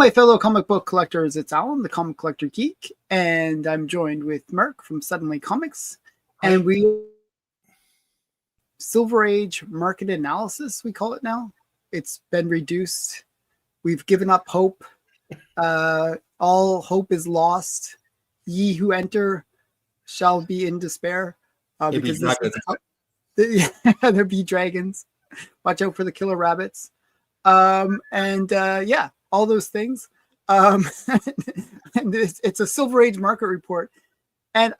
my fellow comic book collectors. It's Allan, the Comic Collector Geek, and I'm joined with Merc from Suddenly Comics. Hi. And we Silver Age market analysis, we call it now. It's been reduced. We've given up hope. All hope is lost. Ye who enter shall be in despair. Because there be dragons. Watch out for the killer rabbits. Yeah, all those things. And it's a Silver Age market report. And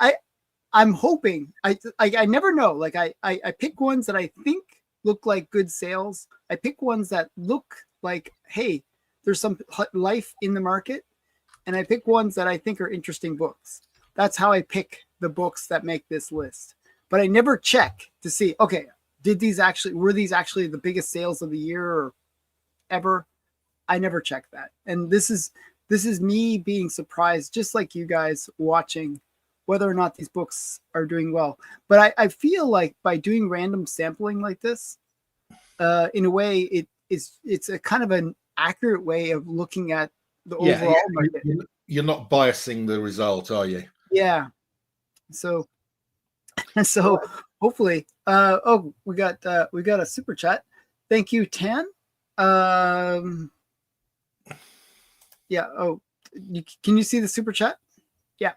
I'm hoping, I never know. Like I pick ones that I think look like good sales. I pick ones that look like, hey, there's some life in the market. And I pick ones that I think are interesting books. That's how I pick the books that make this list. But I never check to see, okay, were these actually the biggest sales of the year or ever? I never check that. And this is me being surprised, just like you guys watching whether or not these books are doing well. But I feel like by doing random sampling like this, in a way, it's a kind of an accurate way of looking at the overall market. You're not biasing the result, are you? Yeah. So hopefully, we got a super chat. Thank you, Tan. Yeah. Oh, can you see the super chat? Yeah.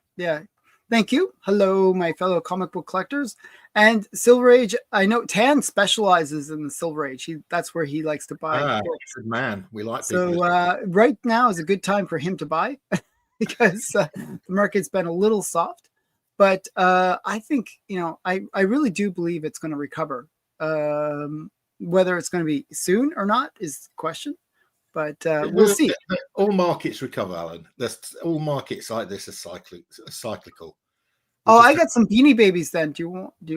Thank you. Hello, my fellow comic book collectors. And Silver Age, I know Tan specializes in the Silver Age. That's where he likes to buy books. Good man. We like so people. Right now is a good time for him to buy because the market's been a little soft. But I think, I really do believe it's going to recover. Whether it's going to be soon or not is the question. But we'll see. All markets recover, Alan. All markets like this are cyclical. Oh, I got some Beanie Babies then. Do you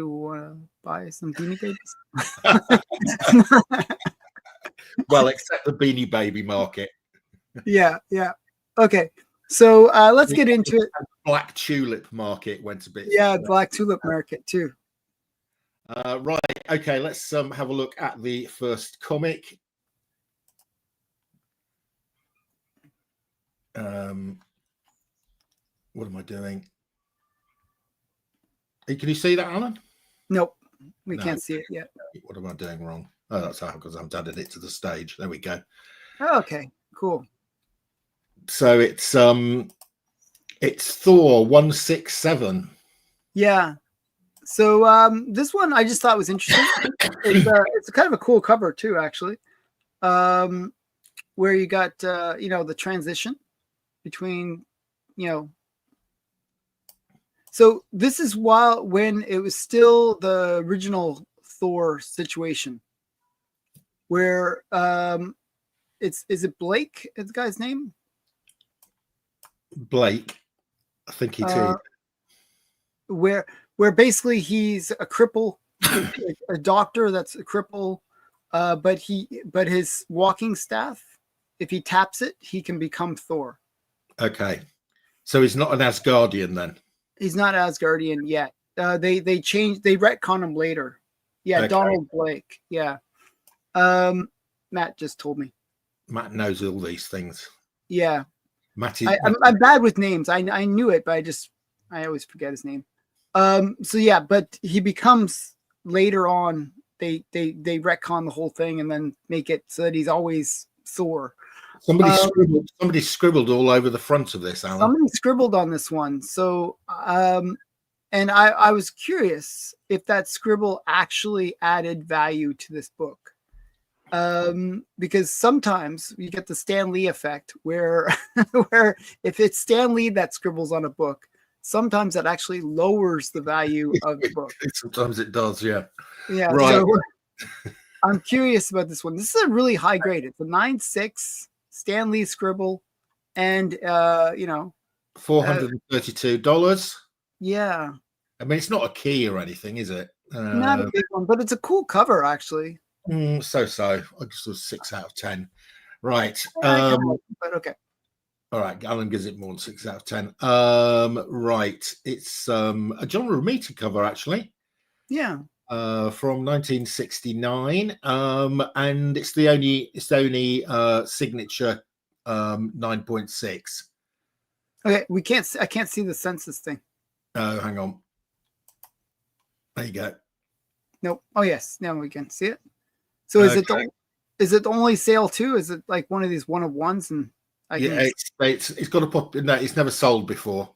want to buy some Beanie Babies? Well, except the Beanie Baby market. Yeah. Okay. So let's get into it. Black Tulip market went a bit. Yeah, Black Tulip market too. Right. Okay. Let's have a look at the first comic. What am I doing? Can you see that, Alan? Nope, we can't see it yet. What am I doing wrong? Oh, that's how, because I've added it to the stage. There we go. Okay, cool. So it's Thor 167. Yeah. So this one I just thought was interesting. It's kind of a cool cover too, actually. Where you got the transition between So this is when it was still the original Thor situation, where is it Blake? Is the guy's name? Blake, I think he did. Where basically he's a cripple, a doctor that's a cripple, but his walking staff, if he taps it, he can become Thor. Okay, so he's not an Asgardian then. He's not Asgardian yet. They retcon him later. Yeah, okay. Donald Blake. Yeah. Matt just told me. Matt knows all these things. Yeah. Matty. I'm bad with names. I knew it, but I always forget his name. So yeah, but he becomes later on. They retcon the whole thing and then make it so that he's always Thor. Somebody scribbled all over the front of this, Alan. Somebody scribbled on this one. So, and I was curious if that scribble actually added value to this book. Because sometimes you get the Stan Lee effect where if it's Stan Lee that scribbles on a book, sometimes that actually lowers the value of the book. Sometimes it does, yeah. Yeah, right. So I'm curious about this one. This is a really high grade. It's a 9.6 Stan Lee scribble, and $432. Yeah. I mean, it's not a key or anything, is it? Not a big one, but it's a cool cover, actually. So. I guess it was 6 out of 10. Right. But okay. All right. Alan gives it more than 6 out of 10. Right. It's a John Romita cover, actually. Yeah. From 1969. And it's the only signature 9.6. Okay, I can't see the census thing. Oh, hang on. There you go. Nope. Oh yes, now we can see it. So is it the only sale too? Is it like one of these one of ones? And it's got a pop. No, it's never sold before.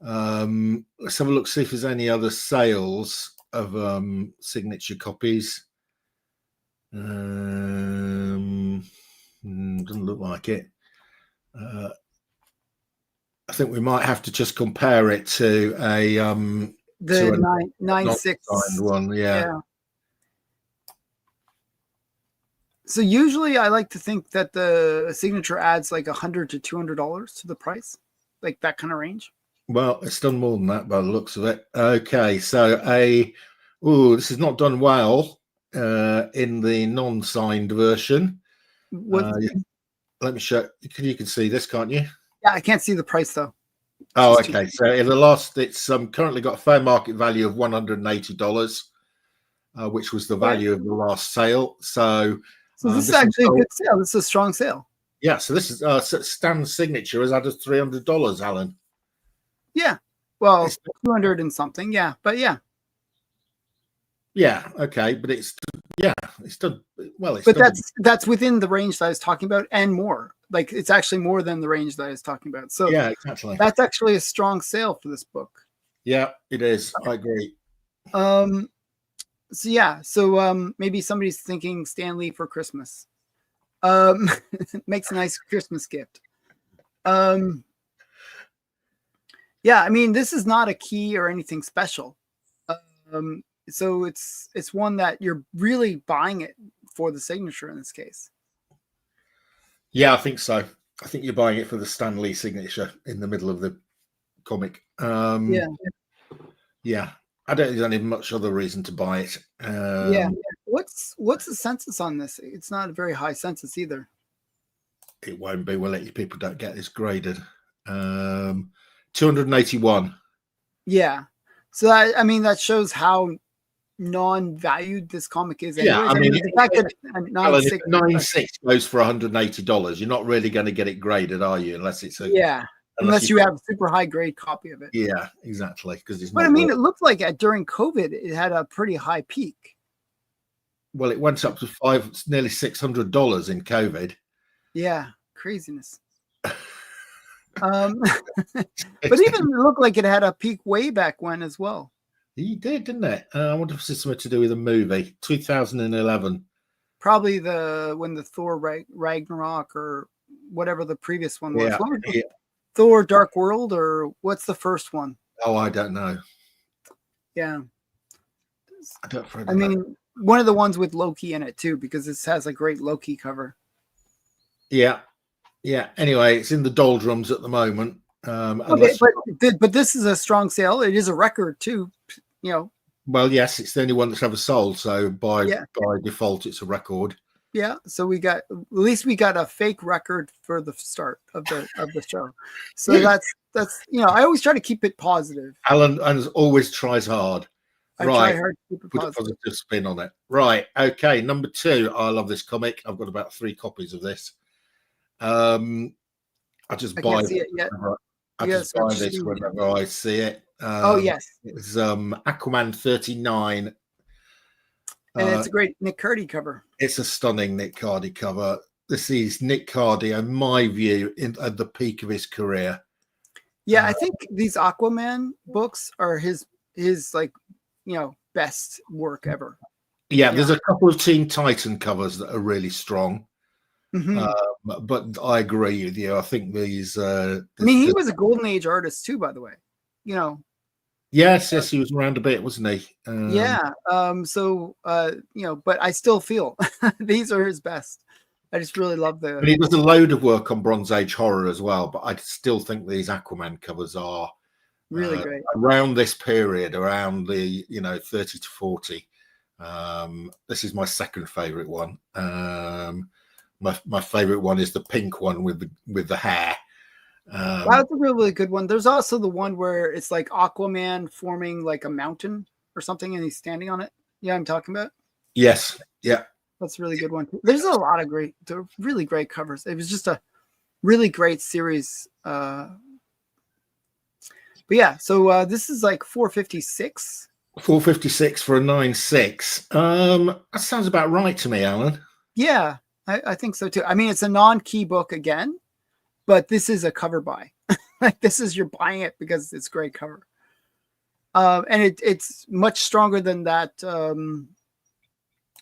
Let's have a look, see if there's any other sales of signature copies. Doesn't look like it. I think we might have to just compare it to a the 996 one. Yeah. So usually I like to think that the signature adds like $100 to $200 to the price, like that kind of range. Well, it's done more than that by the looks of it. Okay, so this is not done well in the non-signed version. Let me show. You can see this, can't you? Yeah, I can't see the price though. Oh, okay. So in the last, it's currently got a fair market value of $180, which was the value of the last sale. So this is actually a good sale. This is a strong sale. Yeah. So this is Stan's signature has added $300, Alan. Yeah. Well, 200 and something. Yeah. But yeah. Yeah. Okay. But it's done well. But that's within the range that I was talking about and more. Like it's actually more than the range that I was talking about. So yeah, exactly. That's actually a strong sale for this book. Yeah, it is. I agree. So yeah. So maybe somebody's thinking Stan Lee for Christmas. Makes a nice Christmas gift. Yeah, I mean, this is not a key or anything special. So it's one that you're really buying it for the signature in this case. Yeah, I think so. I think you're buying it for the Stan Lee signature in the middle of the comic. Yeah. I don't think there's any much other reason to buy it. What's the census on this? It's not a very high census either. It won't be. We'll let you people don't get this graded. 281. Yeah. So I mean that shows how non-valued this comic is. Anyways. Yeah, I mean the fact that 96 goes for $180, you're not really going to get it graded, are you? Unless it's unless you have a super high grade copy of it. Yeah, exactly. Because but I mean, it looked like during COVID, it had a pretty high peak. Well, it went up to nearly $600 in COVID. Yeah, craziness. But even it looked like it had a peak way back when as well. He did, didn't it? I wonder if it's something to do with a movie. 2011. Probably when the Thor Ragnarok or whatever the previous one was. Yeah. Thor Dark World, or what's the first one? Oh, I don't know. Yeah. I mean, one of the ones with Loki in it too, because this has a great Loki cover. Yeah. Yeah. Anyway, it's in the doldrums at the moment. Okay, but this is a strong sale. It is a record too, you know. Well, yes, it's the only one that's ever sold, so by default, it's a record. Yeah, so at least we got a fake record for the start of the show. So that's I always try to keep it positive. Alan always tries hard. I try hard to keep it positive. Put a positive spin on it. Right. Okay. Number 2. I love this comic. I've got about 3 copies of this. I just buy it. I just buy this whenever I see it. Yes. It was Aquaman 39. And it's a great Nick Cardy cover. It's a stunning Nick Cardy cover. This is Nick Cardy, in my view, at the peak of his career. Yeah, I think these Aquaman books are his best work ever. Yeah, there's a couple of Teen Titan covers that are really strong. Mm-hmm. But I agree with you. I think these. I mean, he was a golden age artist too, by the way. Yes, he was around a bit, wasn't he? But I still feel these are his best. I just really love the. But he does a load of work on Bronze Age horror as well. But I still think these Aquaman covers are really great around this period, around the 30 to 40. This is my second favorite one. My favorite one is the pink one with the hair. That's a really good one. There's also the one where it's like Aquaman forming like a mountain or something, and he's standing on it. Yeah, I'm talking about. Yes. Yeah. That's a really good one. There's a lot of really great covers. It was just really great series. But yeah, so this is like 456. 456 for a 9.6. That sounds about right to me, Alan. Yeah, I think so too. I mean, it's a non-key book again, but this is a cover buy. Like this is you're buying it because it's great cover. And it's much stronger than that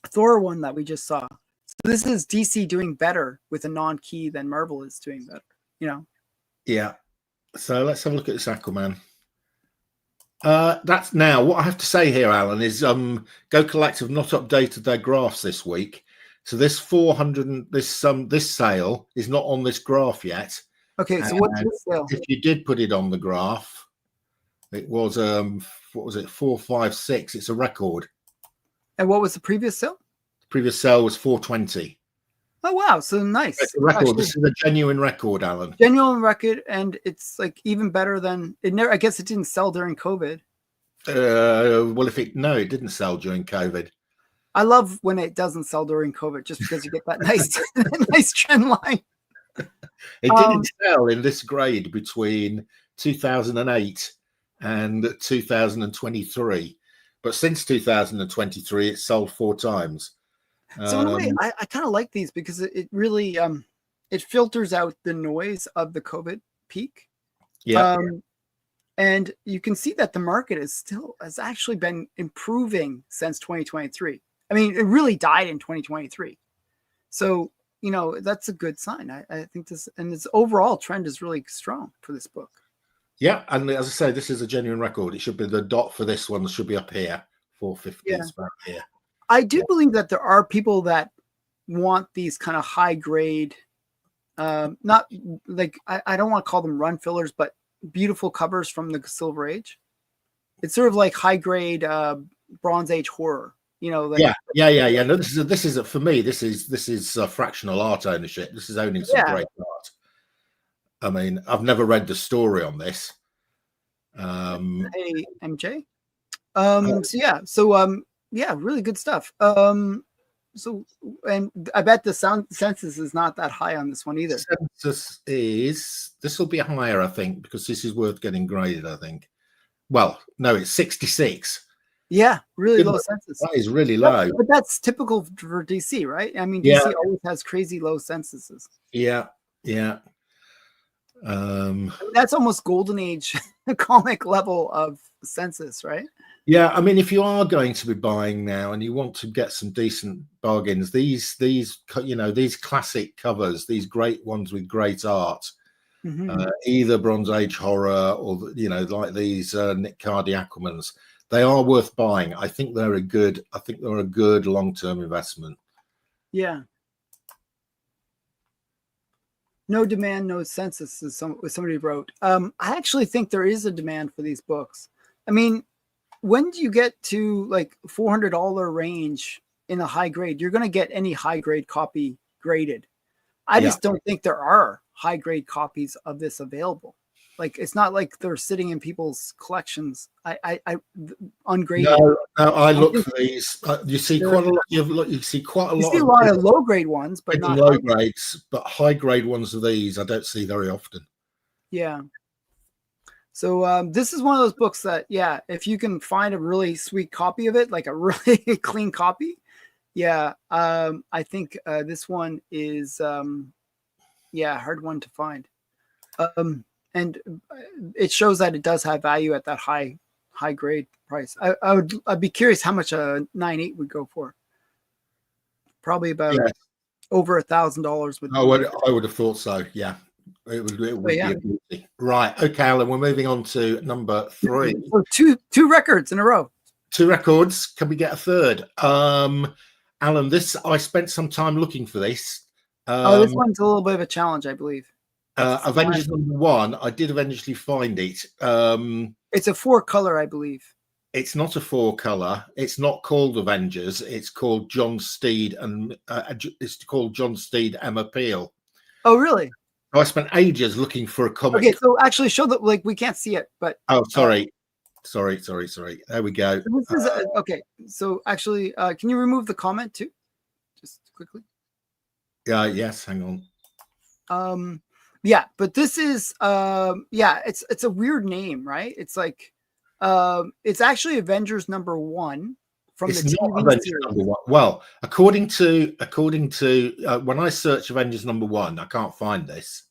Thor one that we just saw. So this is DC doing better with a non-key than Marvel is doing better. You know. Yeah. So let's have a look at this Aquaman. That's now what I have to say here, Alan, is Go Collect have not updated their graphs this week. So this 400 and this sale is not on this graph yet. Okay, so what's this sale? If you did put it on the graph, it was what was it, 456. It's a record. And what was the previous sale? The previous sale was 420. Oh wow, so nice. It's a record. Actually, this is a genuine record, Alan. Genuine record, and it's like even better than it never. I guess it didn't sell during COVID. Well, it didn't sell during COVID. I love when it doesn't sell during COVID, just because you get that nice, nice trend line. It didn't sell in this grade between 2008 and 2023, but since 2023, it's sold 4 times. So in a way, I kind of like these because it really it filters out the noise of the COVID peak. Yeah. And you can see that the market has actually been improving since 2023. I mean, it really died in 2023. So, you know, that's a good sign. I think this overall trend is really strong for this book. Yeah. And as I say, this is a genuine record. It should be the dot for this one should be up here. 450 is about here. I do believe that there are people that want these kind of high grade, not like, I don't want to call them run fillers, but beautiful covers from the Silver Age. It's sort of like high grade Bronze Age horror, you know. Like, yeah. No, this is for me. This is fractional art ownership. This is owning some great art. I mean, I've never read the story on this. Hey, MJ. So really good stuff. So, and I bet the census is not that high on this one either. This will be higher, I think, because this is worth getting graded, I think. Well, no, it's 66. Yeah, really low census. That is really low. But that's typical for DC, right? I mean, DC always has crazy low censuses. Yeah. That's almost golden age comic level of census, right? Yeah, I mean, if you are going to be buying now and you want to get some decent bargains, these classic covers, these great ones with great art, either Bronze Age horror or like these Nick Cardy Aquamans, they are worth buying. I think they're a good long-term investment. Yeah. No demand, no census, as somebody wrote. I actually think there is a demand for these books. I mean, when do you get to like $400 range in a high grade? You're going to get any high grade copy graded. I just don't think there are high grade copies of this available. Like, it's not like they're sitting in people's collections. I ungraded. No, I look for these. You see quite a lot. You see a lot of low grade ones, but not low grades. But high grade ones of these, I don't see very often. Yeah. So this is one of those books that, if you can find a really sweet copy of it, like a really clean copy, I think this one is, hard one to find. And it shows that it does have value at that high grade price. I'd be curious how much a 9.8 would go for. Probably about over $1,000. I would have thought so. Yeah. It would be a beauty. Right. Okay, Alan, we're moving on to number 3. So two records in a row. 2 records. Can we get a third? Alan, I spent some time looking for this. This one's a little bit of a challenge, I believe. Avengers #1. I did eventually find it. It's a 4-color, I believe. It's not a 4-color. It's not called Avengers. It's called John Steed, and it's called John Steed, Emma Peel. Oh, really? I spent ages looking for a comic. Okay, so actually show that, like, we can't see it, but sorry. There we go. So this is okay. So actually, can you remove the comment too, just quickly? Yes. Hang on. Yeah, but this is it's a weird name, right? It's like it's actually Avengers #1 from It's the not TV Avengers series. #1. Well, according to when I search Avengers #1, I can't find this,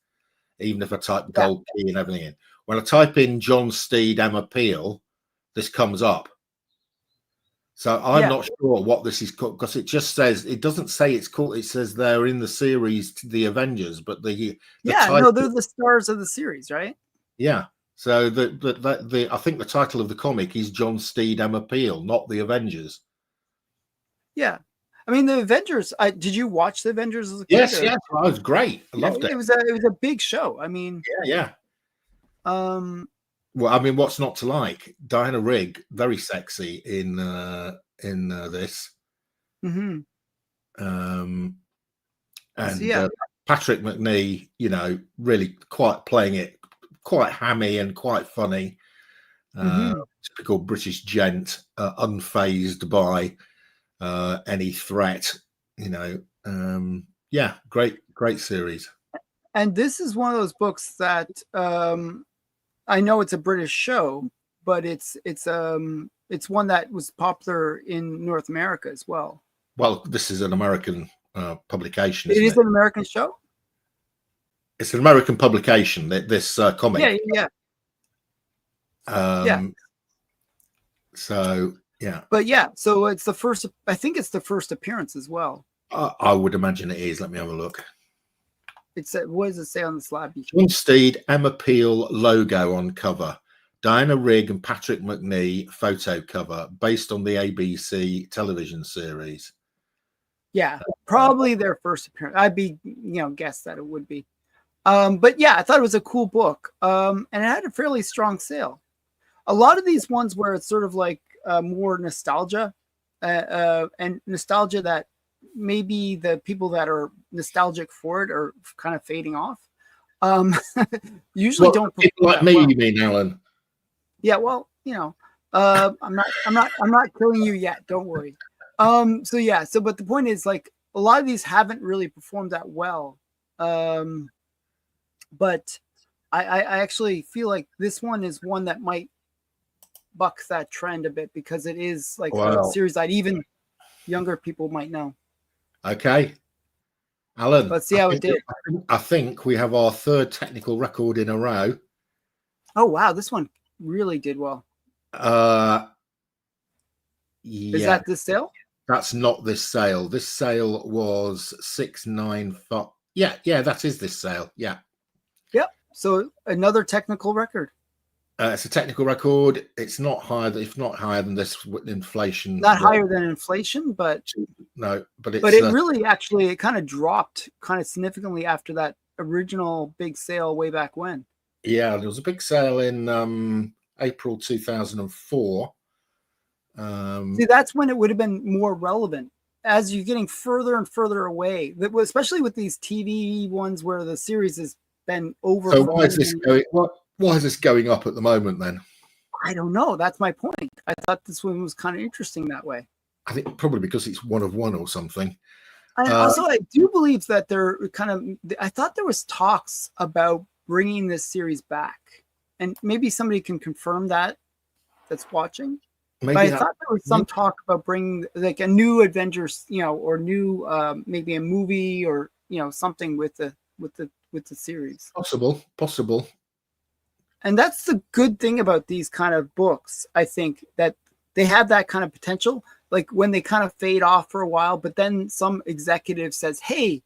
even if I type the Yeah, gold key and everything in. When I type in John Steed, Emma Peel, this comes up. So I'm yeah, not sure what this is called, because it just says, it doesn't say it's called. It says they're in the series The Avengers, but the yeah. title, No, they're the stars of the series, right? yeah. So the I think the title of the comic is John Steed, Emma Peel, not The Avengers. Yeah, I mean the Avengers. Did you watch the Avengers as a kid? Yes, Or yes, well, it was great. I yeah, loved it. it was a big show. I mean, Yeah, yeah. um, Well, I mean, what's not to like? Diana Rigg, very sexy in this, mm-hmm. um, So and yeah, Patrick McNee, really quite playing it quite hammy and quite funny. mm-hmm. Typical British gent, unfazed by any threat. Yeah, great series. And this is one of those books that I know it's a British show, but it's one that was popular in North America as well. Well, this is an American publication, It isn't is it? an American show. It's an American publication. This Yeah, comic. yeah, yeah. So yeah, But yeah, so it's the first. I think it's the first appearance as well. I would imagine it is. Let me have a look. It's what does it say on the slab? John Steed, Emma Peel logo on cover. Diana Rigg and Patrick McNee photo cover based on the ABC television series. Yeah, probably their first appearance. I'd be guess that it would be. But yeah, I thought it was a cool book. And it had a fairly strong sale. A lot of these ones where it's sort of like more nostalgia, and nostalgia that maybe the people that are nostalgic for it are kind of fading off. Usually don't people like me, you mean, Alan? Yeah, well, I'm not killing you yet. Don't worry. So yeah, but the point is, like, a lot of these haven't really performed that well. But I actually feel like this one is one that might buck that trend a bit, because it is like a series that even younger people might know. Okay, Alan, Let's see how it did. I think we have our third technical record in a row. Oh wow, this one really did well. Yeah. Is that this sale? That's not this sale. This sale was 695. Yeah, that is this sale. Yeah. Yep. So another technical record. It's a technical record. It's not higher, if not higher than this inflation. Not higher than inflation, but no. But it really actually it kind of dropped kind of significantly after that original big sale way back when. Yeah, there was a big sale in April 2004. See, that's when it would have been more relevant. As you're getting further and further away, especially with these TV ones where the series has been over. So why is this going? Why is this going up at the moment then? I don't know. That's my point. I thought this one was kind of interesting that way. I think probably because it's one of one or something. And also, I do believe that they're I thought there was talks about bringing this series back, and maybe somebody can confirm that that's watching. Maybe but I thought there was some talk about bringing like a new Avengers, or new maybe a movie or something with the series. Possible. And that's the good thing about these kind of books. I think that they have that kind of potential, like when they kind of fade off for a while, but then some executive says, "Hey,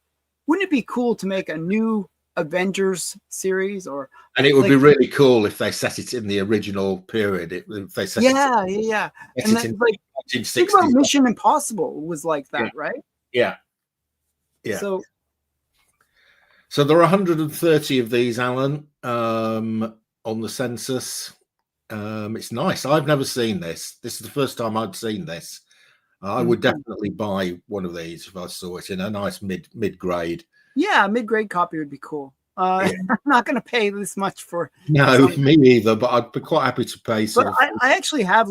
wouldn't it be cool to make a new Avengers series?" And it would be really cool if they set it in the original period. If they set yeah. And then, like, think about Mission Impossible was like that, right? Yeah. So there are 130 of these, Alan, on the census. It's nice. I've never seen this. This is the first time I'd seen this. I would definitely buy one of these if I saw it in a nice mid grade. Yeah, mid-grade copy would be cool. I'm not going to pay this much for. No, me either. But I'd be quite happy to pay. But I actually have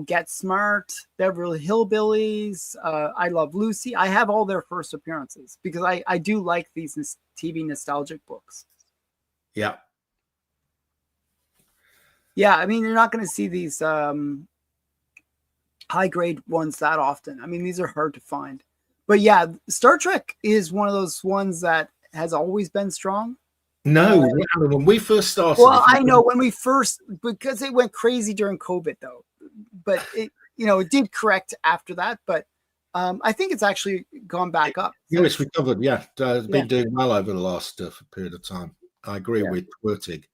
Get Smart, Beverly Hillbillies, I Love Lucy. I have all their first appearances because I do like these TV nostalgic books. Yeah. Yeah, I mean, you're not going to see these high grade ones that often. I mean, these are hard to find. But yeah, Star Trek is one of those ones that has always been strong. No, when we first started. Well, I know when we first, because it went crazy during COVID though, but it, it did correct after that. But I think it's actually gone back up. Yeah, it's recovered. Yeah, it's been doing well over the last period of time. I agree with Wertig.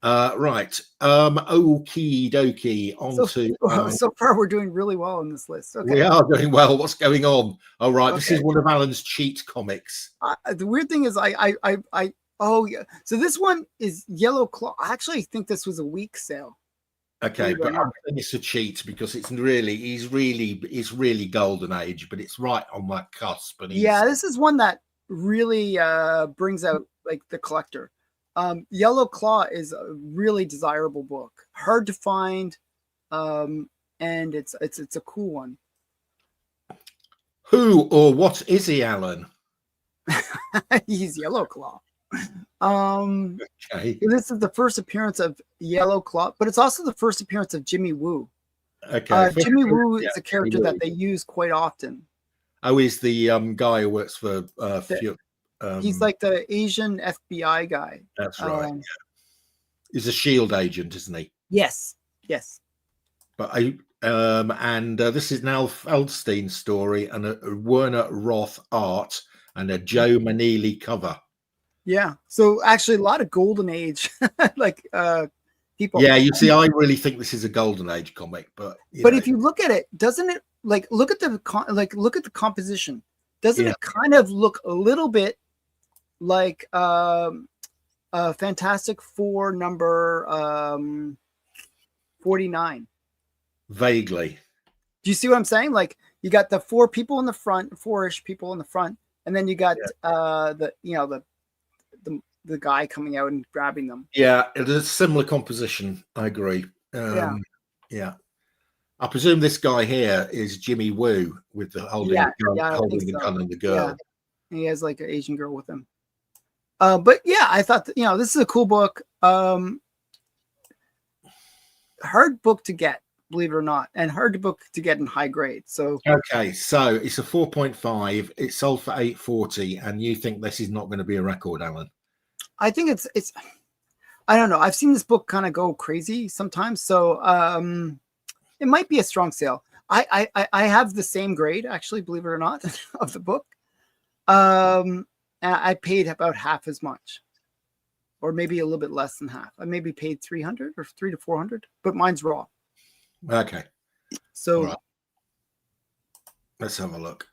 Right. Okie dokie. So far, we're doing really well on this list. Okay. We are doing well. What's going on? All right. Okay. This is one of Allan's cheat comics. The weird thing is, oh yeah. So this one is Yellow Claw. I actually think this was a week sale. Okay, but I think it's a cheat because he's really golden age, but it's right on that cusp. But yeah, this is one that really brings out like the collector. Yellow Claw is a really desirable book, hard to find, and it's a cool one. Who or what is he, Allan? He's Yellow Claw. Okay. This is the first appearance of Yellow Claw, but it's also the first appearance of Jimmy Woo. Okay. Jimmy Woo is a character that they use quite often. Oh, he's the guy who works for he's like the Asian FBI guy. That's right. Yeah. He's a SHIELD agent, isn't he? Yes. Yes. But this is an Al Feldstein story and a Werner Roth art and a Joe Maneely cover. Yeah. So actually a lot of golden age like people. Yeah, you see, I really think this is a golden age comic, but if you look at it, doesn't it like look at the composition? Doesn't it kind of look a little bit like Fantastic Four number 49? Vaguely. Do you see what I'm saying? Like you got the four people in the front, four-ish people in the front, and then you got the guy coming out and grabbing them. Yeah, it is a similar composition. I agree. Yeah. I presume this guy here is Jimmy Woo with the holding the gun and the girl. Yeah. He has like an Asian girl with him. But yeah, I thought that, this is a cool book. Hard book to get, believe it or not, and hard book to get in high grade. So okay, so it's a 4.5. It's sold for $8.40, and you think this is not going to be a record, Allan? I think it's. I don't know. I've seen this book kind of go crazy sometimes, so it might be a strong sale. I have the same grade, actually, believe it or not, of the book. And I paid about half as much, or maybe a little bit less than half. I maybe paid $300 or $300 to $400, but mine's raw. Okay. So right. Let's have a look.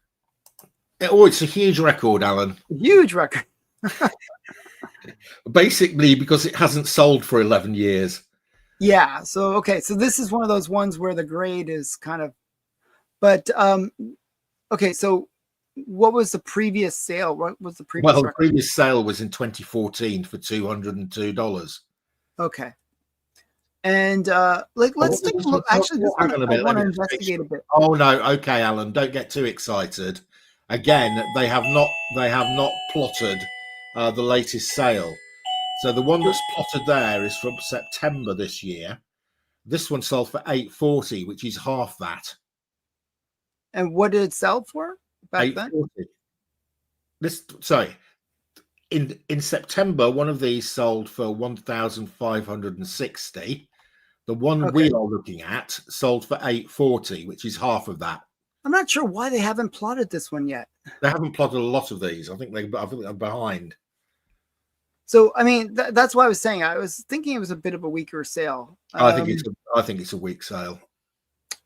Oh, it's a huge record, Allan. Huge record. Basically, because it hasn't sold for 11 years. Yeah. So, okay. So this is one of those ones where the grade is kind of, but, okay. So what was the previous sale? What was the previous? Well, the previous sale was in 2014 for $202. Okay. And let's take a look. Actually, I want to investigate a bit. Oh no, okay, Allan, don't get too excited. Again, they have not plotted the latest sale. So the one that's plotted there is from September this year. This one sold for $8.40, which is half that. And what did it sell for back then? In September, one of these sold for $1,560. The one we are looking at sold for $8.40, which is half of that. I'm not sure why they haven't plotted this one yet. They haven't plotted a lot of these. I think they're behind. So I mean, that's why I was saying. I was thinking it was a bit of a weaker sale. I think it's a weak sale.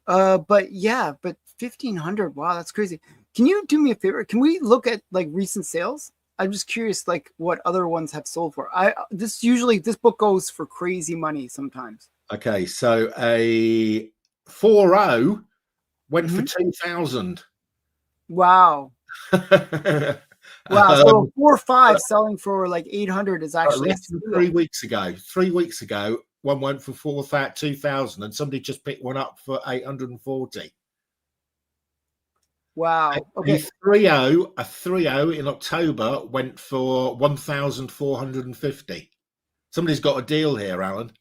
But yeah, but $1,500. Wow, that's crazy. Can you do me a favor? Can we look at like recent sales? I'm just curious, like what other ones have sold for. This book goes for crazy money sometimes. Okay, so a 4.0 went for $2,000. Wow. Wow. So 4.5 selling for like $800 is actually 3 weeks ago. 3 weeks ago, one went for $2,000, and somebody just picked one up for $840. Wow. Okay. A 3.0 in October went for 1,450. Somebody's got a deal here, Alan.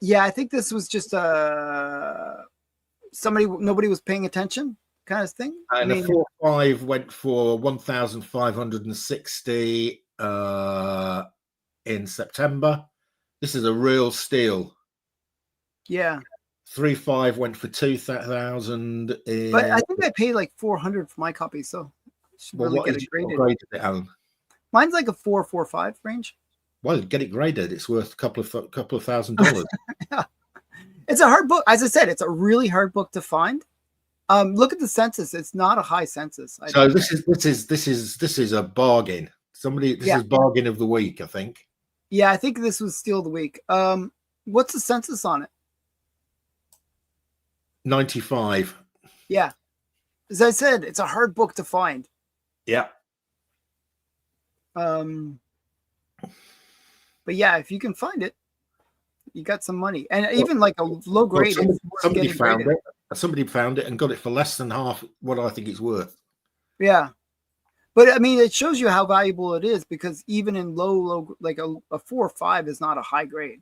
Yeah, I think this was just nobody was paying attention kind of thing. And a 4.5 went for 1,560 in September. This is a real steal. Yeah. 3.5 went for 2,000. But I think I paid like 400 for my copy, so I should really get it graded. Graded it, Alan? Mine's like a 4.45 range. Well, get it graded. It's worth a couple of $1,000. Yeah. It's a hard book. As I said, it's a really hard book to find. Look at the census. It's not a high census. So this is a bargain. This is bargain of the week, I think. Yeah, I think this was steal of the week. What's the census on it? 95. Yeah. As I said, it's a hard book to find. Yeah. But yeah, if you can find it, you got some money. And even like a low grade. Somebody found it. Somebody found it and got it for less than half what I think it's worth. Yeah. But I mean, it shows you how valuable it is, because even in low, like a 4 or 5 is not a high grade.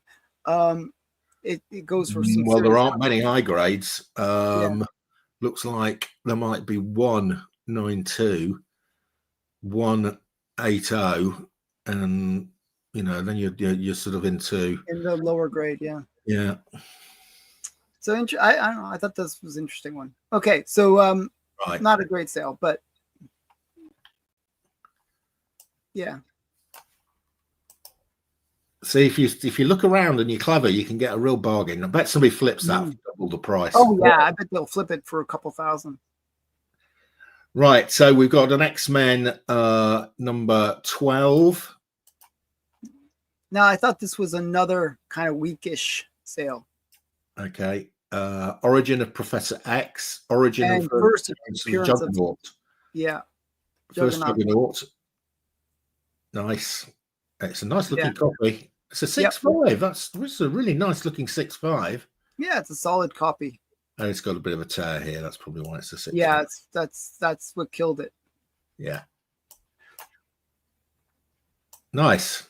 It goes for some. Well, there aren't many high grades. Looks like there might be 192, 180, and then you're sort of in the lower grade. Yeah. Yeah. So I don't know. I thought this was an interesting one. Okay, so right. Not a great sale, but yeah. See, if you look around and you're clever, you can get a real bargain. I bet somebody flips that for double the price. Oh yeah, I bet they'll flip it for a couple thousand. Right, so we've got an X-Men number 12. Now, I thought this was another kind of weakish sale. Okay. Origin of Professor X. Origin and of first appearance Juggernaut. First Juggernaut. Nice. It's a nice looking copy. It's a 6.5. That's a really nice looking 6.5. Yeah, it's a solid copy. And it's got a bit of a tear here. That's probably why it's a 6. Yeah, that's what killed it. Yeah. Nice.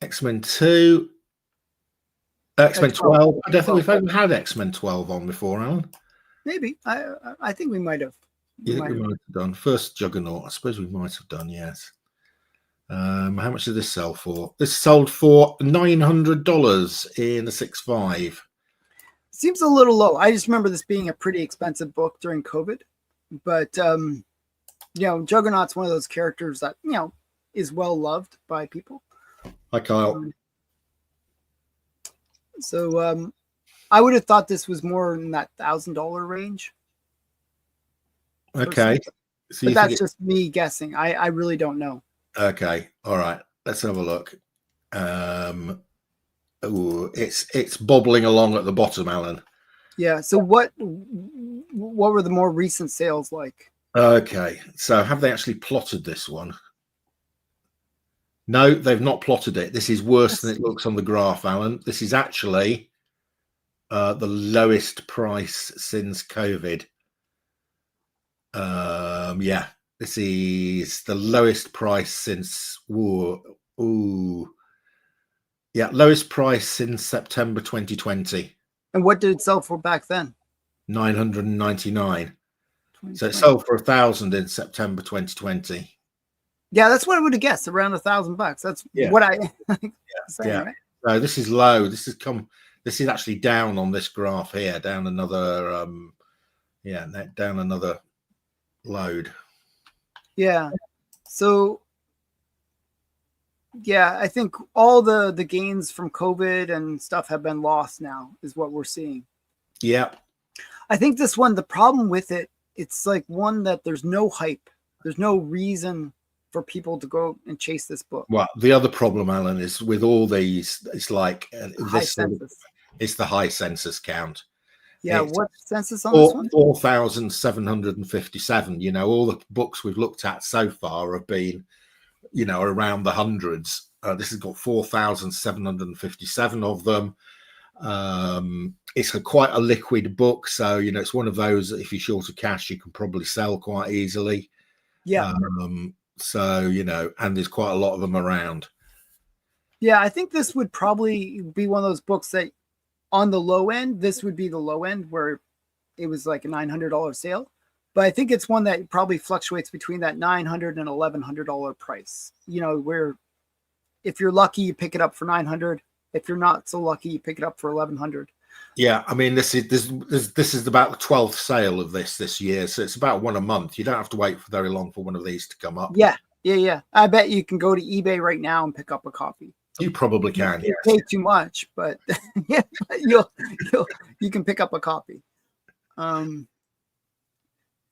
X-Men 2. X-Men 12. I don't think we've ever had X-Men 12 on before, Alan. Maybe. I think we might have. You think we might have done. First Juggernaut. I suppose we might have done, yes. How much did this sell for? This sold for $900 in the 6.5. Seems a little low. I just remember this being a pretty expensive book during COVID. But, Juggernaut's one of those characters that, is well loved by people. Hi, Kyle. So I would have thought this was more in that $1,000 range. Okay. So but that's just me guessing. I really don't know. Okay. All right. Let's have a look. It's bobbling along at the bottom, Alan. Yeah. So what were the more recent sales like? Okay. So have they actually plotted this one? No, they've not plotted it. This is worse than it looks on the graph, Alan. This is actually the lowest price since COVID. This is the lowest price since lowest price since September 2020. And what did it sell for back then? 999. So it sold for 1,000 in September 2020. Yeah, that's what I would have guessed, around $1,000. That's what I say, right? So this is low. This is actually down on this graph here, down another down another load. Yeah. So I think all the gains from COVID and stuff have been lost now, is what we're seeing. Yeah. I think this one, the problem with it, it's like one that there's no hype. There's no reason for people to go and chase this book. Well, the other problem, Alan, is with all these, it's like it's the high census count. Yeah, what census on this one? 4,757. All the books we've looked at so far have been, around the hundreds. This has got 4,757 of them. It's quite a liquid book, so it's one of those that if you're short of cash, you can probably sell quite easily. Yeah. So and there's quite a lot of them around. Yeah, I think this would probably be one of those books that on the low end, this would be the low end where it was like a $900 sale. But I think it's one that probably fluctuates between that $900 and $1,100 price. Where if you're lucky, you pick it up for $900. If you're not so lucky, you pick it up for $1,100. Yeah, I mean, this is about the 12th sale of this year, so it's about one a month. You don't have to wait for very long for one of these to come up. Yeah. I bet you can go to eBay right now and pick up a copy. You probably can. You pay too much, but yeah, you can pick up a copy.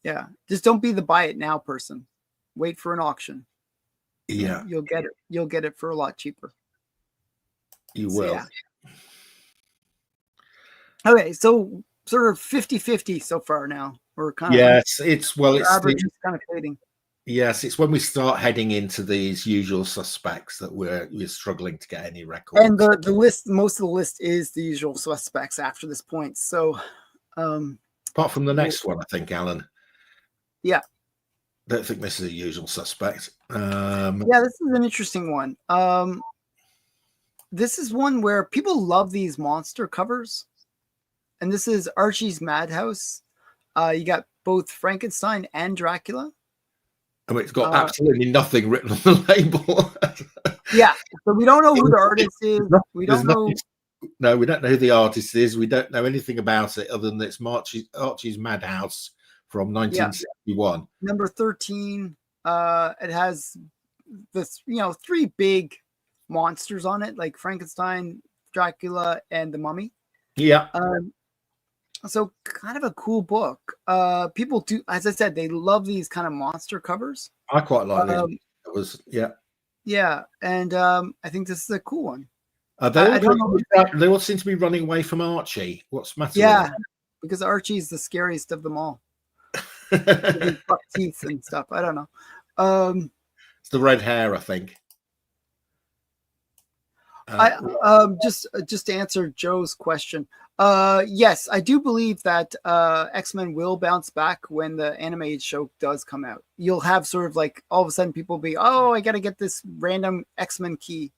Yeah, just don't be the buy it now person. Wait for an auction. Yeah, you'll get it. You'll get it for a lot cheaper. You will. Yeah. Okay, so sort of 50-50 so far now. We're kind of it's average is kind of fading. Yes, it's when we start heading into these usual suspects that we're struggling to get any records. And the list, most of the list is the usual suspects after this point. So, apart from the next one, I think, Alan. Yeah. Don't think this is a usual suspect. Yeah, this is an interesting one. This is one where people love these monster covers, and this is Archie's Madhouse. You got both Frankenstein and Dracula. I mean, it's got absolutely nothing written on the label. Yeah, so we don't know who the artist is. We don't know. No, we don't know who the artist is. We don't know anything about it other than it's Archie's Madhouse from 1971. Yeah. Number 13. It has this, 3 big monsters on it, like Frankenstein, Dracula, and the Mummy. Yeah. So kind of a cool book. People do, as I said, they love these kind of monster covers. I quite like it. It was, yeah. Yeah, and I think this is a cool one. They all seem to be running away from Archie. What's the matter? Yeah, because Archie's the scariest of them all. Buck teeth and stuff. I don't know. It's the red hair, I think. Just to answer Joe's question. Yes, I do believe that X-Men will bounce back when the animated show does come out. You'll have sort of like all of a sudden people be, oh, I gotta get this random X-Men key.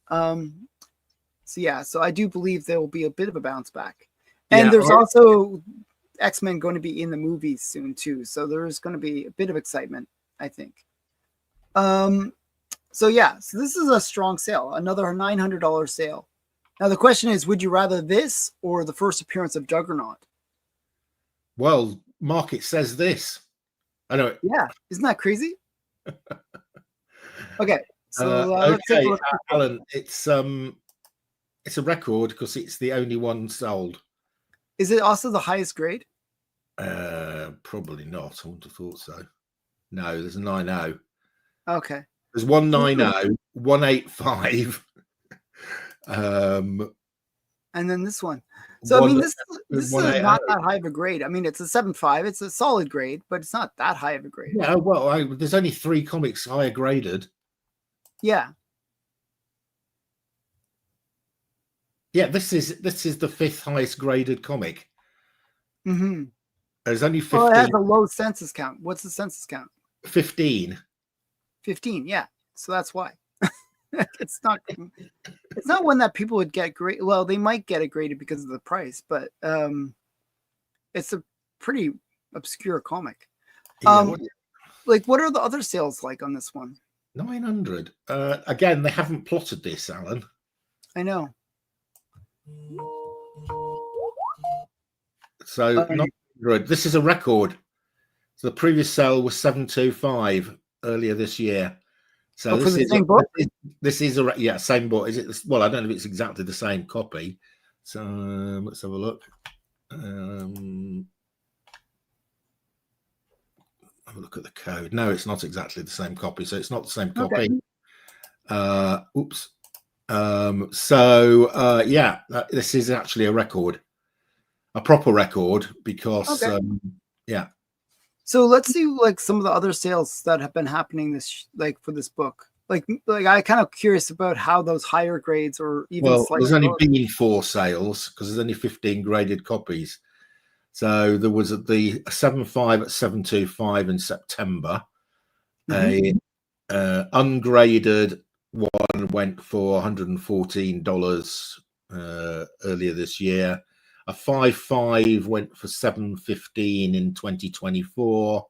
So I do believe there will be a bit of a bounce back. And there's also X-Men going to be in the movies soon too. So there's going to be a bit of excitement, I think. So this is a strong sale, another $900 sale. Now the question is, would you rather this or the first appearance of Juggernaut? Well, Market says this. I know it. Yeah, isn't that crazy? Okay, so let's take a look. Alan, it's a record because it's the only one sold. Is it also the highest grade? Probably not. I wouldn't have thought so. No, there's a 9.0. Okay. There's 190, 185. And then this one. So I mean, this is not that high of a grade. I mean, it's a 7.5. It's a solid grade, but it's not that high of a grade. Yeah, well, there's only 3 comics higher graded. Yeah. Yeah, this is the 5th highest graded comic. Mm-hmm. There's only 15. Oh, it has a low census count. What's the census count? 15. 15, yeah. So that's why. It's not one that people would get great. Well, they might get it graded because of the price, but it's a pretty obscure comic. Yeah, what are the other sales like on this one? 900. Again, they haven't plotted this, Alan. I know. So 900. This is a record. So the previous sale was 725 earlier this year. So this is the same book? This is same book. Is it? Well, I don't know if it's exactly the same copy. So let's have a look. Have a look at the code. No, it's not exactly the same copy. So it's not the same copy. Okay. Oops. This is actually a record, a proper record, because So let's see like some of the other sales that have been happening for this book. Like I kind of curious about how those higher grades or even Well, slightly there's only lower. been 4 sales because there's only 15 graded copies. So there was the 7.5 at 725 in September. A ungraded one went for $114 earlier this year. A 5.5 went for $715 in 2024.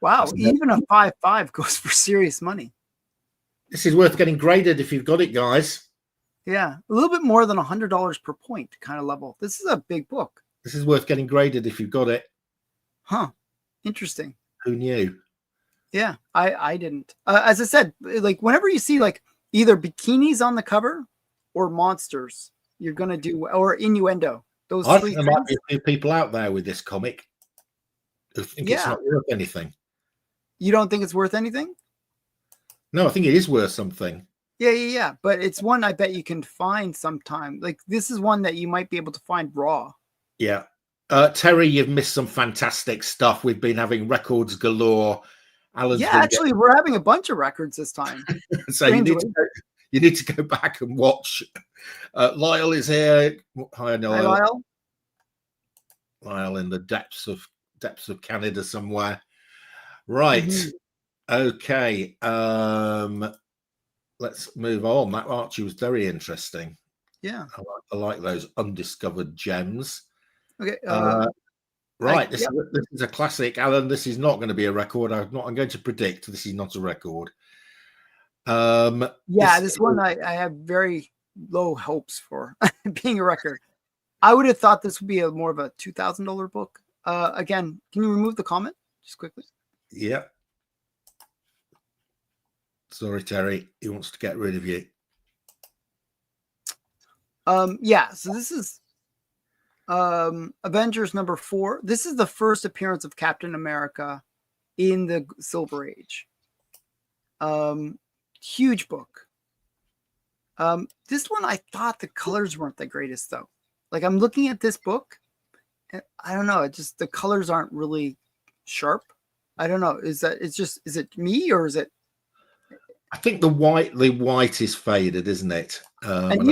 Wow, even a 5.5 goes for serious money. This is worth getting graded if you've got it, guys. Yeah, a little bit more than $100 per point kind of level. This is a big book. This is worth getting graded if you've got it. Huh. Interesting. Who knew? Yeah, I didn't. As I said, like whenever you see like either bikinis on the cover or monsters, you're gonna do or innuendo. Those I three think there might things. be a few people out there with this comic who think it's not worth anything. You don't think it's worth anything? No, I think it is worth something. Yeah. But it's one I bet you can find sometime. Like this is one that you might be able to find raw. Yeah. Terry, you've missed some fantastic stuff. We've been having records galore. Allan's Actually, we're having a bunch of records this time. So you need to go back and watch. Lyle is here. Hi, Lyle. Lyle in the depths of Canada somewhere. Right. Okay. Let's move on. That Archie was very interesting. Yeah. I like those undiscovered gems. Okay. Right. This is a classic. Allan, this is not going to be a record. I'm going to predict this is not a record. This one I have very low hopes for being a record. I would have thought this would be more of a $2,000 book. Again, can you remove the comment just quickly? Yeah. Sorry, Terry. He wants to get rid of you. So this is Avengers number 4. This is the first appearance of Captain America in the Silver Age. Huge book. This one I thought the colors weren't the greatest though. Like I'm looking at this book, and I don't know. It just the colors aren't really sharp. I don't know. Is it me or is it? I think the white is faded, isn't it? And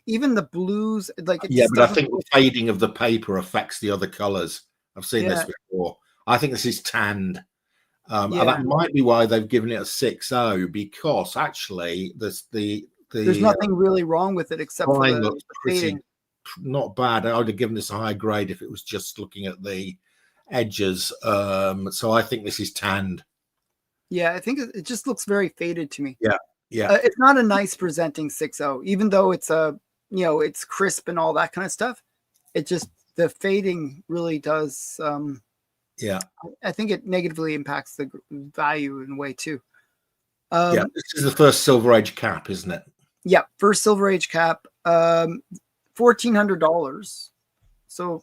even the blues, like but I think the fading of the paper affects the other colors. I've seen this before. I think this is tanned. And that might be why they've given it a 6.0 because actually there's nothing really wrong with it except for the fading. Not bad. I would have given this a high grade if it was just looking at the edges. So I think this is tanned. Yeah, I think it just looks very faded to me. Yeah. It's not a nice presenting 6.0, even though it's it's crisp and all that kind of stuff. It just the fading really does. I think it negatively impacts the value in a way too. This is the first Silver Age cap, isn't it? Yeah, first Silver Age cap, $1,400. So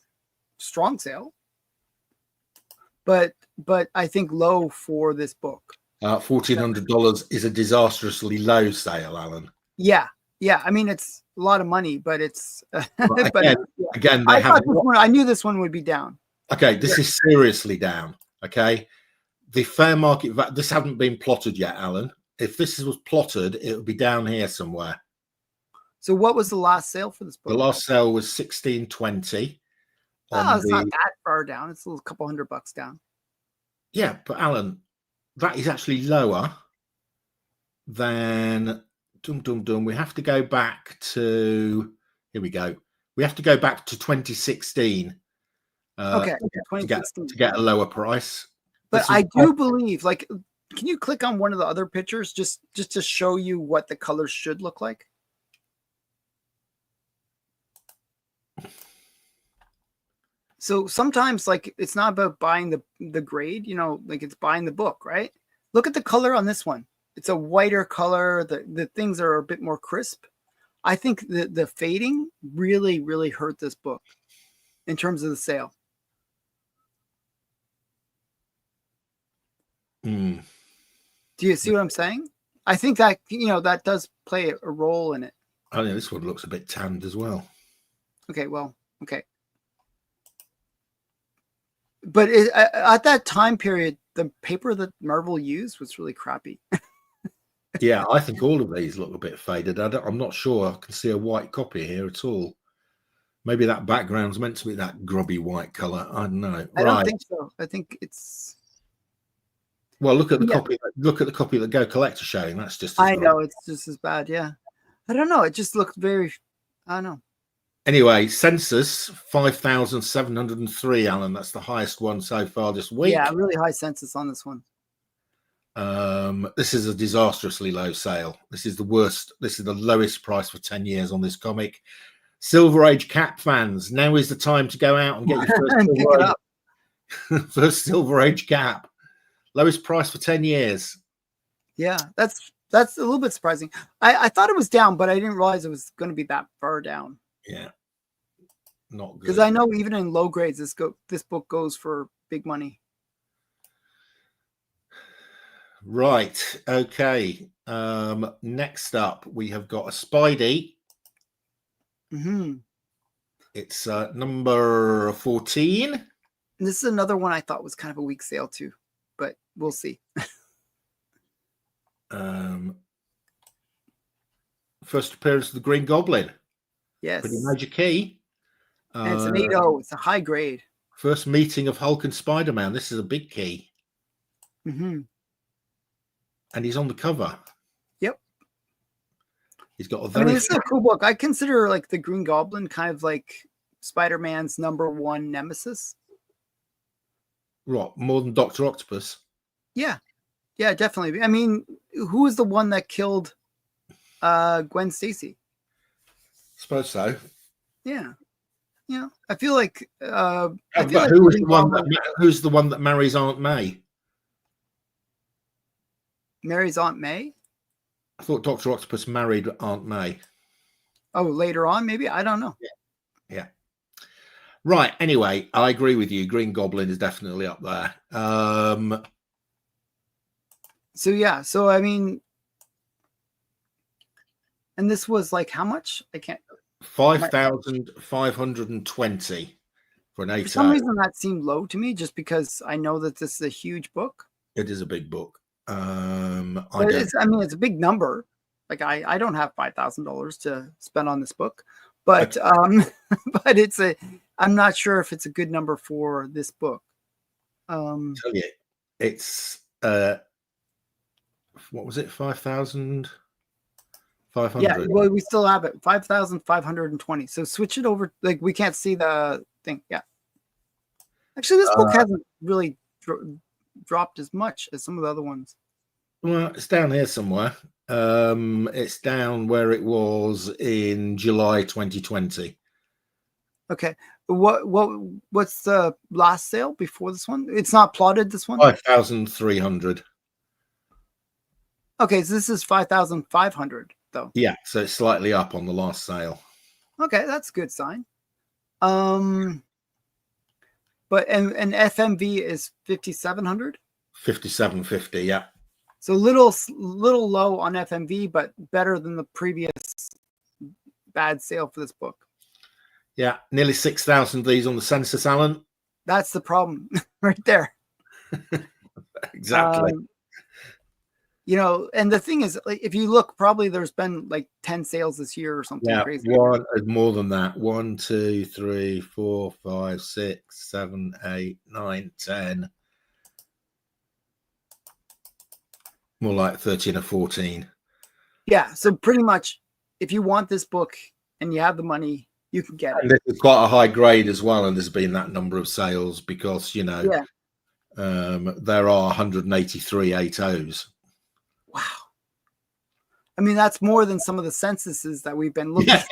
strong sale, but I think low for this book. $1,400 is a disastrously low sale, Allan. Yeah. I mean, it's a lot of money, but it's. Again, I knew this one would be down. Okay, this is seriously down. Okay, the fair market value. This hasn't been plotted yet, Allan. If this was plotted, it would be down here somewhere. So, what was the last sale for this book? The last sale was $1,620. It's not that far down. It's a couple $100 down. Yeah, but Allan, that is actually lower than we have to go back to here we go. We have to go back to 2016 to get a lower price. But I do believe, like, can you click on one of the other pictures just to show you what the colors should look like? So sometimes, like, it's not about buying the grade, like it's buying the book, right? Look at the color on this one. It's a whiter color. The things are a bit more crisp. I think the fading really, really hurt this book in terms of the sale. Do you see what I'm saying? I think that, that does play a role in it. I think this one looks a bit tanned as well. Okay. But at that time period, the paper that Marvel used was really crappy. Yeah, I think all of these look a bit faded. I'm not sure I can see a white copy here at all. Maybe that background's meant to be that grubby white color. I don't know. I don't Right. think so. I think it's. Well, look at the Yeah, copy. Look at the copy that Go Collector showing. That's just as I bad. know it's just as bad. Yeah, I don't know. It just looked very. I don't know. Anyway, census 5,703, Alan. That's the highest one so far this week. Yeah, really high census on this one. This is a disastrously low sale. This is the worst. This is the lowest price for 10 years on this comic. Silver Age Cap fans, now is the time to go out and get your first And pick it up. first Silver Age Cap. Lowest price for 10 years. Yeah, that's a little bit surprising. I thought it was down, but I didn't realize it was going to be that far down. Yeah, not good. Because I know even in low grades, this book goes for big money. Right. Okay. Next up, we have got a Spidey. Mm-hmm. It's number 14. And this is another one I thought was kind of a weak sale too, but we'll see. First appearance of the Green Goblin. Yes. Pretty major key. And it's an 8.0. It's a high grade. First meeting of Hulk and Spider-Man. This is a big key. Mm-hmm. And he's on the cover. Yep. He's got a very. I mean, this is a cool book. I consider like the Green Goblin kind of like Spider-Man's #1 nemesis. What, more than Dr. Octopus? Yeah. Yeah, definitely. I mean, who was the one that killed Gwen Stacy? Suppose so. Yeah. Yeah. I feel like but who was the one who's the one that marries Aunt May? Mary's Aunt May? I thought Dr. Octopus married Aunt May. Oh, later on, maybe? I don't know. Yeah. Right. Anyway, I agree with you. Green Goblin is definitely up there. So yeah. So I mean, and this was like how much? I can't. 5,520 for an 8. For some reason, that seemed low to me, just because I know that this is a huge book. It is a big book. I mean, it's a big number. Like I don't have $5,000 to spend on this book, but but I'm not sure if it's a good number for this book. Tell you, it's what was it? 5,500. Yeah, well, we still have it 5,520. So switch it over. Like we can't see the thing. Yeah, actually, this book hasn't really dropped as much as some of the other ones. Well, it's down here somewhere. It's down where it was in July 2020. Okay. What's the last sale before this one? It's not plotted, this one? 5,300. Okay, so this is 5,500 though. Yeah, so it's slightly up on the last sale. Okay, that's a good sign. But and FMV is 5,700? 5,750, yeah. So little low on FMV, but better than the previous bad sale for this book. Yeah, nearly 6,000 of these on the census, Alan. That's the problem right there. Exactly. You know, and the thing is, like, if you look, probably there's been like 10 sales this year or something crazy. More than that. 1, 2, 3, 4, 5, 6, 7, 8, 9, 10. More like 13 or 14. Yeah, so pretty much, if you want this book and you have the money, you can get it. And this is quite a high grade as well, and there's been that number of sales because, you know, there are 183 8.0s. Wow. I mean, that's more than some of the censuses that we've been looking at.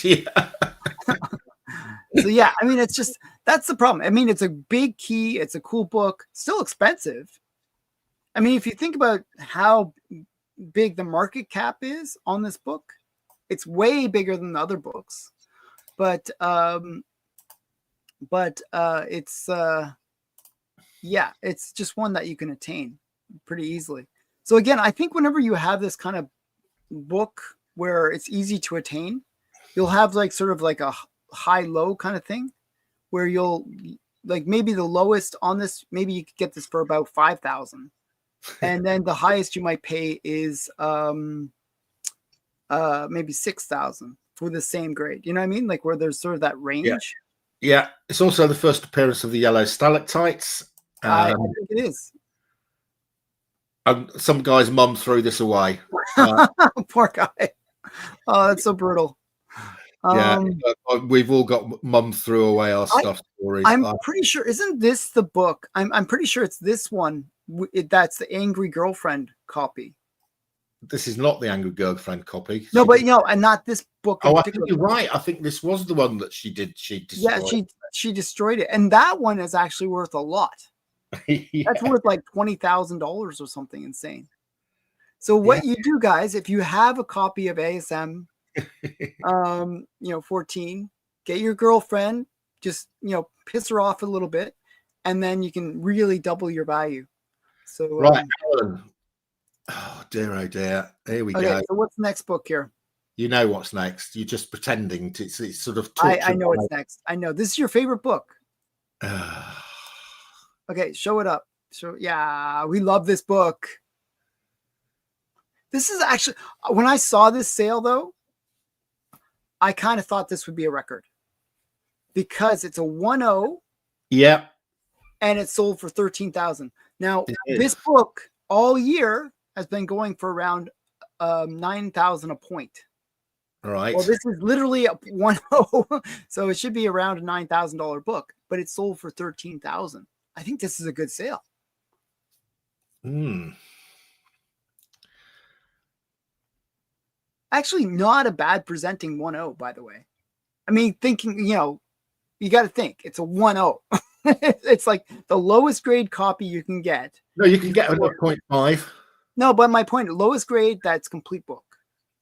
Yeah. So, yeah, I mean, it's just, that's the problem. I mean, it's a big key. It's a cool book. Still expensive. I mean, if you think about how big the market cap is on this book, it's way bigger than the other books. But it's, yeah, it's just one that you can attain pretty easily. So again, I think whenever you have this kind of book where it's easy to attain, you'll have like sort of like a high-low kind of thing where you'll like maybe the lowest on this, maybe you could get this for about 5,000. And then the highest you might pay is maybe 6,000 for the same grade. You know what I mean? Like where there's sort of that range. Yeah. It's also the first appearance of the yellow stalactites. I think it is. Some guy's mum threw this away. Poor guy. Oh, that's so brutal. We've all got mum threw away our stuff stories. I'm pretty sure, isn't this the book? I'm pretty sure it's this one. That's the Angry Girlfriend copy. This is not the Angry Girlfriend copy. No, but no, and not this book. I think you're right. I think this was the one that she did. She destroyed. She destroyed it, and that one is actually worth a lot. That's worth like $20,000 or something insane. So what you do, guys, if you have a copy of ASM, 14, get your girlfriend, just piss her off a little bit, and then you can really double your value. So right, Allan. Oh dear, here we go. So what's the next book here? You know what's next. You're just pretending to. It's sort of. I know what's next. I know this is your favorite book. Okay, show it up. So yeah, we love this book. This is actually, when I saw this sale though, I kind of thought this would be a record because it's a 1.0. Yeah. And it sold for 13,000. Now this book all year has been going for around 9,000 a point. All right. Well, this is literally a 1.0, so it should be around a $9,000 book, but it sold for 13,000. I think this is a good sale. Actually, not a bad presenting 1.0, by the way. I mean, thinking, you got to think it's a 1.0. It's like the lowest grade copy you can get. No, you can get a 0.5. No, but my point, lowest grade, that's complete book.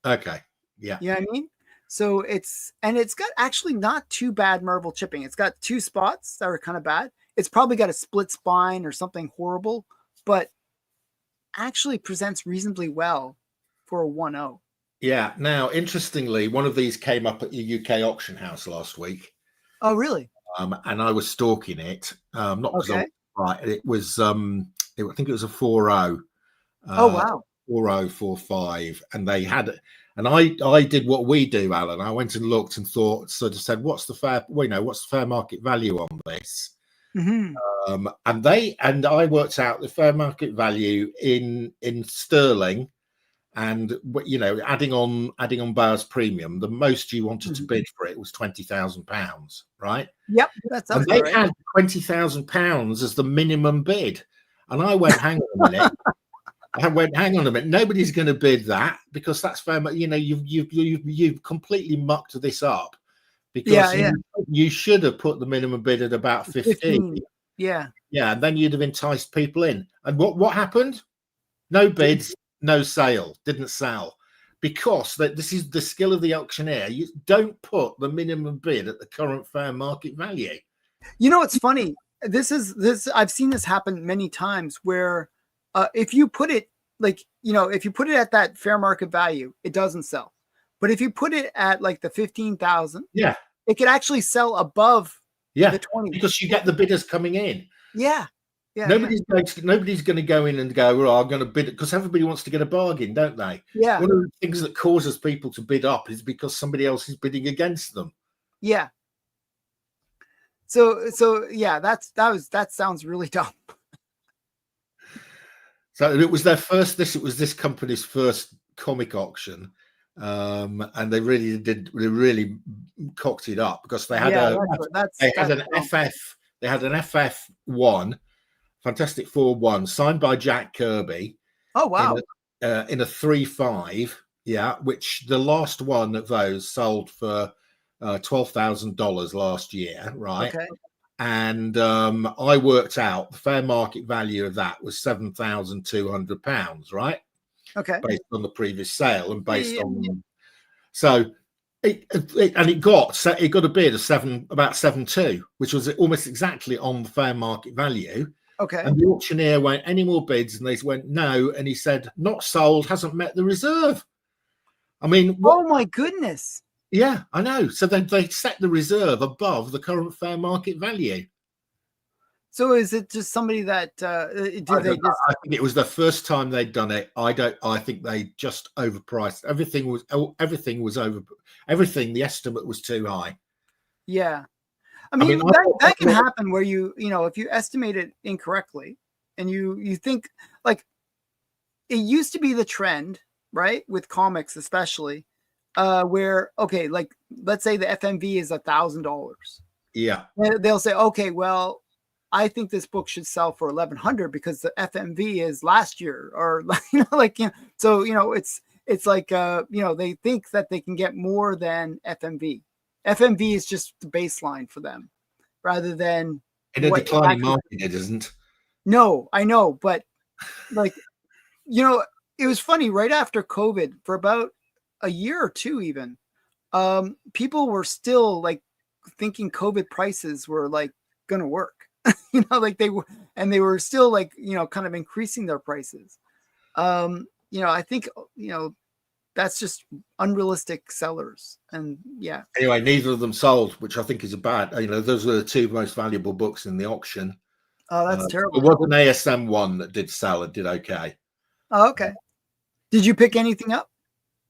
Okay. Yeah. You know what I mean? So it's got actually not too bad marble chipping. It's got 2 spots that are kind of bad. It's probably got a split spine or something horrible, but actually presents reasonably well for a 1.0. Yeah. Now, interestingly, one of these came up at your UK auction house last week. Oh, really? And I was stalking it. Not because I was right. It was I think it was a 4.0. Oh wow. 4.045, and they had, and I did what we do, Alan. I went and looked and sort of said, what's the fair market value on this? Mm-hmm. And I worked out the fair market value in sterling, and adding on Bowers premium, the most you wanted to bid for it was £20,000, right? Yep, that's and they had £20,000 as the minimum bid, and I went, hang on a minute. Nobody's going to bid that because that's fair. You've completely mucked this up because you should have put the minimum bid at about 15. Yeah. And then you'd have enticed people in. And what happened? No bids, no sale. Didn't sell because this is the skill of the auctioneer. You don't put the minimum bid at the current fair market value. It's funny. I've seen this happen many times where. If you put it if you put it at that fair market value, it doesn't sell. But if you put it at like the 15,000, it could actually sell above the 20 because you get the bidders coming in. Nobody's going to go in and go, well, I'm going to bid it, because everybody wants to get a bargain, don't they? Yeah. One of the things that causes people to bid up is because somebody else is bidding against them. Yeah. So yeah, that sounds really dumb. So it was their first. It was this company's first comic auction, and they really cocked it up because they had an FF1, Fantastic Four 1, signed by Jack Kirby. Oh wow! In a 3.5, which the last one of those sold for $12,000 last year, right? Okay. And I worked out the fair market value of that was £7,200, right? Okay. Based on the previous sale and based on, so it got a bid of about 7.2, which was almost exactly on the fair market value. Okay. And the auctioneer went, any more bids? And they went no, and he said not sold, hasn't met the reserve. I mean, oh my goodness. Yeah, I know. So they set the reserve above the current fair market value. So is it just somebody that did I, they don't know. just? I think it was the first time they'd done it. I think they just overpriced. Everything was over. Everything. The estimate was too high. Yeah, I I mean, mean that can happen where if you estimate it incorrectly, and you think like it used to be the trend, right, with comics especially, where okay, like let's say the FMV is $1,000. yeah. They'll say, okay, well, I think this book should sell for 1,100 because the FMV is last year, or so it's like they think that they can get more than FMV. FMV is just the baseline for them, rather than In a what declining actually. market, it isn't. No, I know, but like it was funny right after COVID for about a year or two, even people were still like thinking COVID prices were like going to work, like they were, and they were still like, kind of increasing their prices. I think, that's just unrealistic sellers. And yeah. Anyway, neither of them sold, which I think is a bad. Those were the two most valuable books in the auction. Oh, that's terrible. There was an ASM one that did sell and did okay. Oh, okay. Did you pick anything up?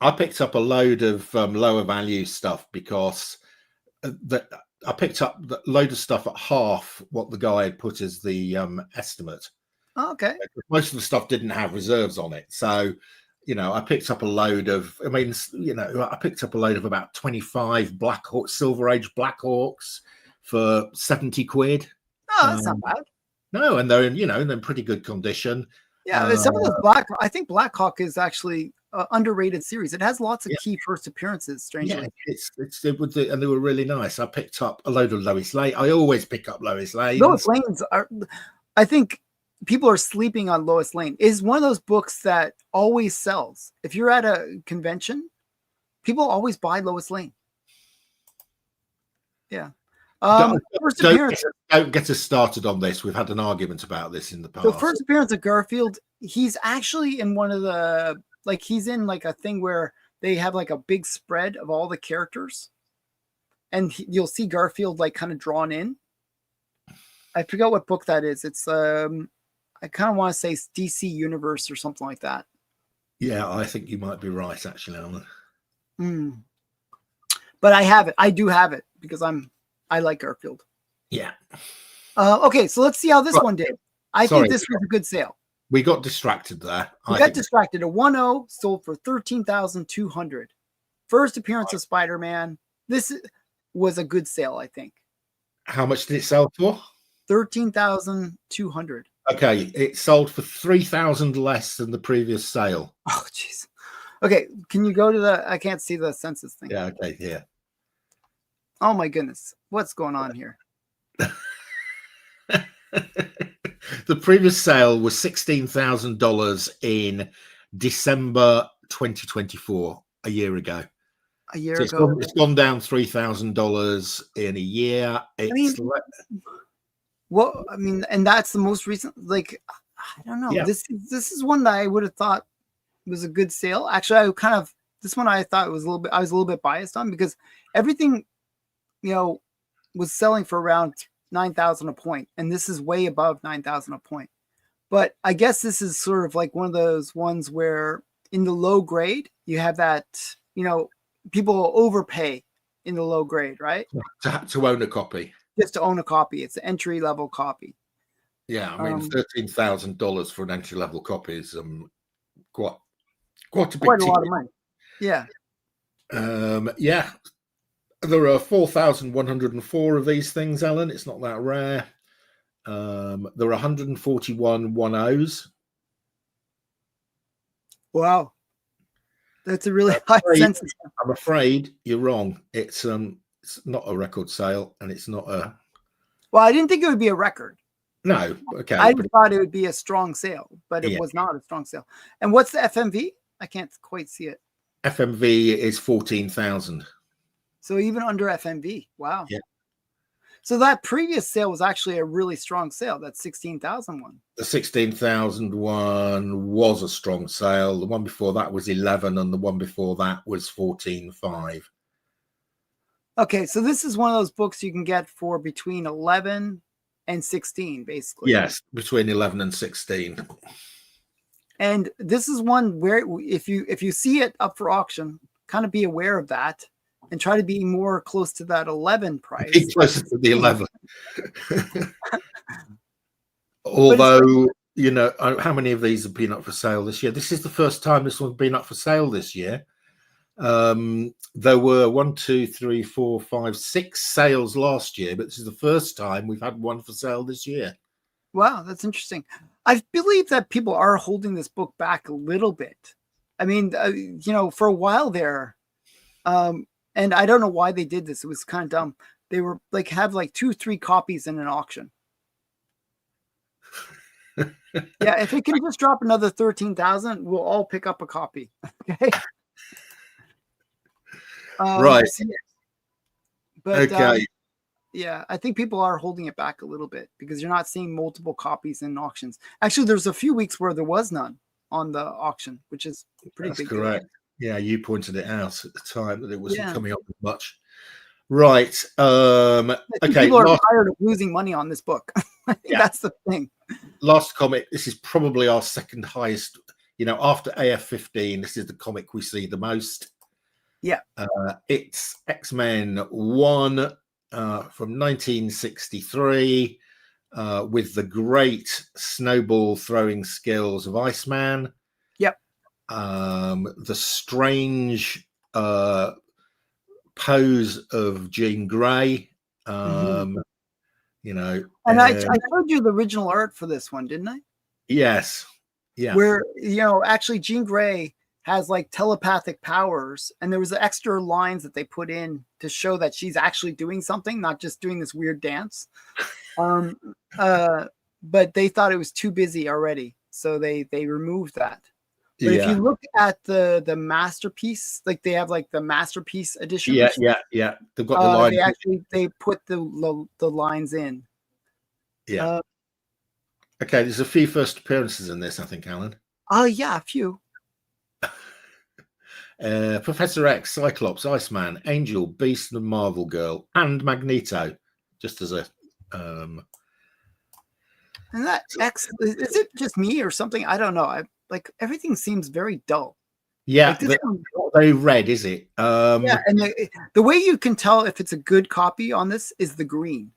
I picked up a load of lower value stuff because I picked up a load of stuff at half what the guy had put as the estimate. Oh, okay. Most of the stuff didn't have reserves on it. So, I picked up a load of, I picked up a load of about 25 Silver Age Black Hawks for 70 quid. Oh, that's not bad. No, and they're in pretty good condition. Yeah, some of those I think Black Hawk is actually an underrated series. It has lots of key first appearances, strangely. Yeah, and they were really nice. I picked up a load of Lois Lane. I always pick up Lois Lane. Lois Lane's I think people are sleeping on Lois Lane. Is one of those books that always sells. If you're at a convention, people always buy Lois Lane. Yeah. Don't get us started on this. We've had an argument about this in the past. So first appearance of Garfield, he's actually in one of the, like, he's in like a thing where they have like a big spread of all the characters, and you'll see Garfield like kind of drawn in. I forgot what book that is. It's I kind of want to say DC Universe or something like that. Yeah, I think you might be right, actually, Alan. But I have it. I do have it because I like Garfield. Yeah. Okay, so let's see how this one did. I think this was a good sale. We got distracted there. We got distracted. A 1.0 sold for $13,200. First appearance of Spider-Man. This was a good sale, I think. How much did it sell for? $13,200. Okay, it sold for $3,000 less than the previous sale. Oh, jeez. Okay, can you go to the? I can't see the census thing. Yeah. Okay. Yeah. Oh my goodness, what's going on here? The previous sale was $16,000 in December 2024, a year ago. A year ago. It's gone down $3,000 in a year. And that's the most recent. Like, I don't know. Yeah. This is one that I would have thought was a good sale. Actually, this one I thought was I was a little bit biased on because everything, was selling for around 9,000 a point, and this is way above 9,000 a point. But I guess this is sort of like one of those ones where in the low grade you have that, people overpay in the low grade, right? To own a copy. Just to own a copy. It's an entry level copy. Yeah, I mean, $13,000 for an entry level copy is quite a big a lot of money. Yeah. Yeah. There are 4,104 of these things, Alan. It's not that rare. There are 141 1.0s. Wow. That's a really high census. I'm afraid you're wrong. It's not a record sale, and it's not a. Well, I didn't think it would be a record. No, okay. I thought it would be a strong sale, but it was not a strong sale. And what's the FMV? I can't quite see it. FMV is 14,000. So even under FMV, wow. Yeah. So that previous sale was actually a really strong sale. That 16,000 one. The 16,000 one was a strong sale. The one before that was 11, and the one before that was 14.5. Okay, so this is one of those books you can get for between 11 and 16, basically. Yes, between 11 and 16. And this is one where if you see it up for auction, kind of be aware of that and try to be more close to that 11 price. Be closer to the 11. Although, you know, how many of these have been up for sale this year? This is the first time this one's been up for sale this year. There were 1, 2, 3, 4, 5, 6 sales last year, but this is the first time we've had one for sale this year. Wow, that's interesting. I believe that people are holding this book back a little bit. I mean, you know, for a while there, and I don't know why they did this. It was kind of dumb. They were like have like 2, 3 copies in an auction. Yeah, if it can just drop another 13,000, we'll all pick up a copy. Okay. Right. But okay. Yeah, I think people are holding it back a little bit because you're not seeing multiple copies in auctions. Actually, there's a few weeks where there was none on the auction, which is pretty big. That's correct. Yeah, you pointed it out at the time that it wasn't coming up with much. Right. Okay. People are tired of losing money on this book. I think that's the thing. Last comic. This is probably our second highest. You know, after AF-15, this is the comic we see the most. Yeah. It's X-Men 1. From 1963, with the great snowball throwing skills of Iceman. Yep. The strange pose of Jean Grey. You know, and I showed you the original art for this one, didn't I? Yes. Yeah. Where, you know, actually Jean Grey has like telepathic powers, and there was extra lines that they put in to show that she's actually doing something, not just doing this weird dance. But they thought it was too busy already, so they removed that. But if you look at the masterpiece, like they have like the masterpiece edition. Yeah. They've got the lines. They put the lines in. Yeah. Okay, there's a few first appearances in this, I think, Alan. Oh yeah, a few. Professor X, Cyclops, Iceman, Angel, Beast, and Marvel Girl, and Magneto, just as a. And that X, is it just me or something? I don't know. Like everything seems very dull. Yeah, like not very red, is it? Yeah, and the way you can tell if it's a good copy on this is the green.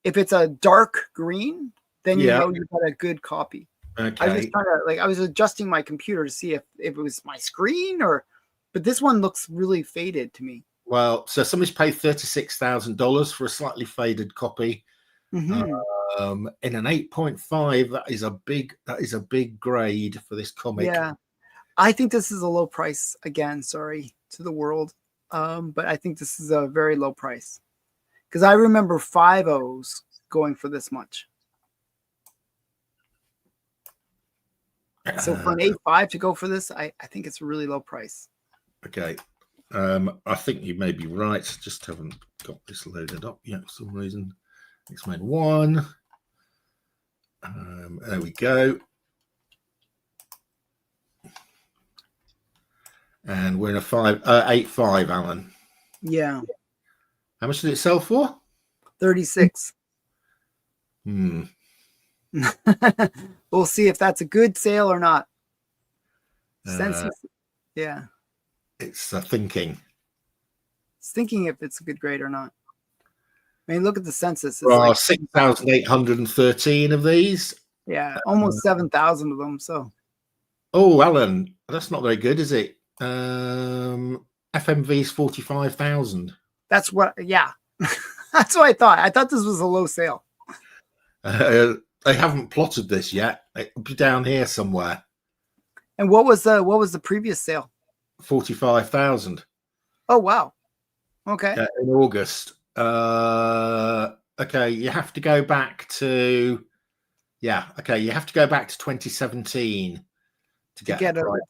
If it's a dark green, then you know you've got a good copy. Okay. I was trying to I was adjusting my computer to see if it was my screen but this one looks really faded to me. Well, so somebody's paid $36,000 for a slightly faded copy. In an 8.5, that is a big grade for this comic. Yeah, I think this is a low price again. Sorry to the world, but I think this is a very low price because I remember 5.0s going for this much. So for an 8.5 to go for this, I think it's a really low price. Okay. I think you may be right. Just haven't got this loaded up yet for some reason. X-Men 1. There we go. And we're in a 8.5, Alan. Yeah. How much did it sell for? 36. We'll see if that's a good sale or not. Yeah. It's thinking. It's thinking if it's a good grade or not. I mean, look at the census. There are 6,813 of these. Yeah, almost 7,000 of them. So. Oh, Alan, that's not very good, is it? FMV's 45,000. That's what. Yeah, that's what I thought. I thought this was a low sale. They haven't plotted this yet. It'll be down here somewhere. And what was the previous sale? 45,000. Oh wow. Okay. In August. Okay, you have to go back to. Yeah. Okay, you have to go back to 2017 to get the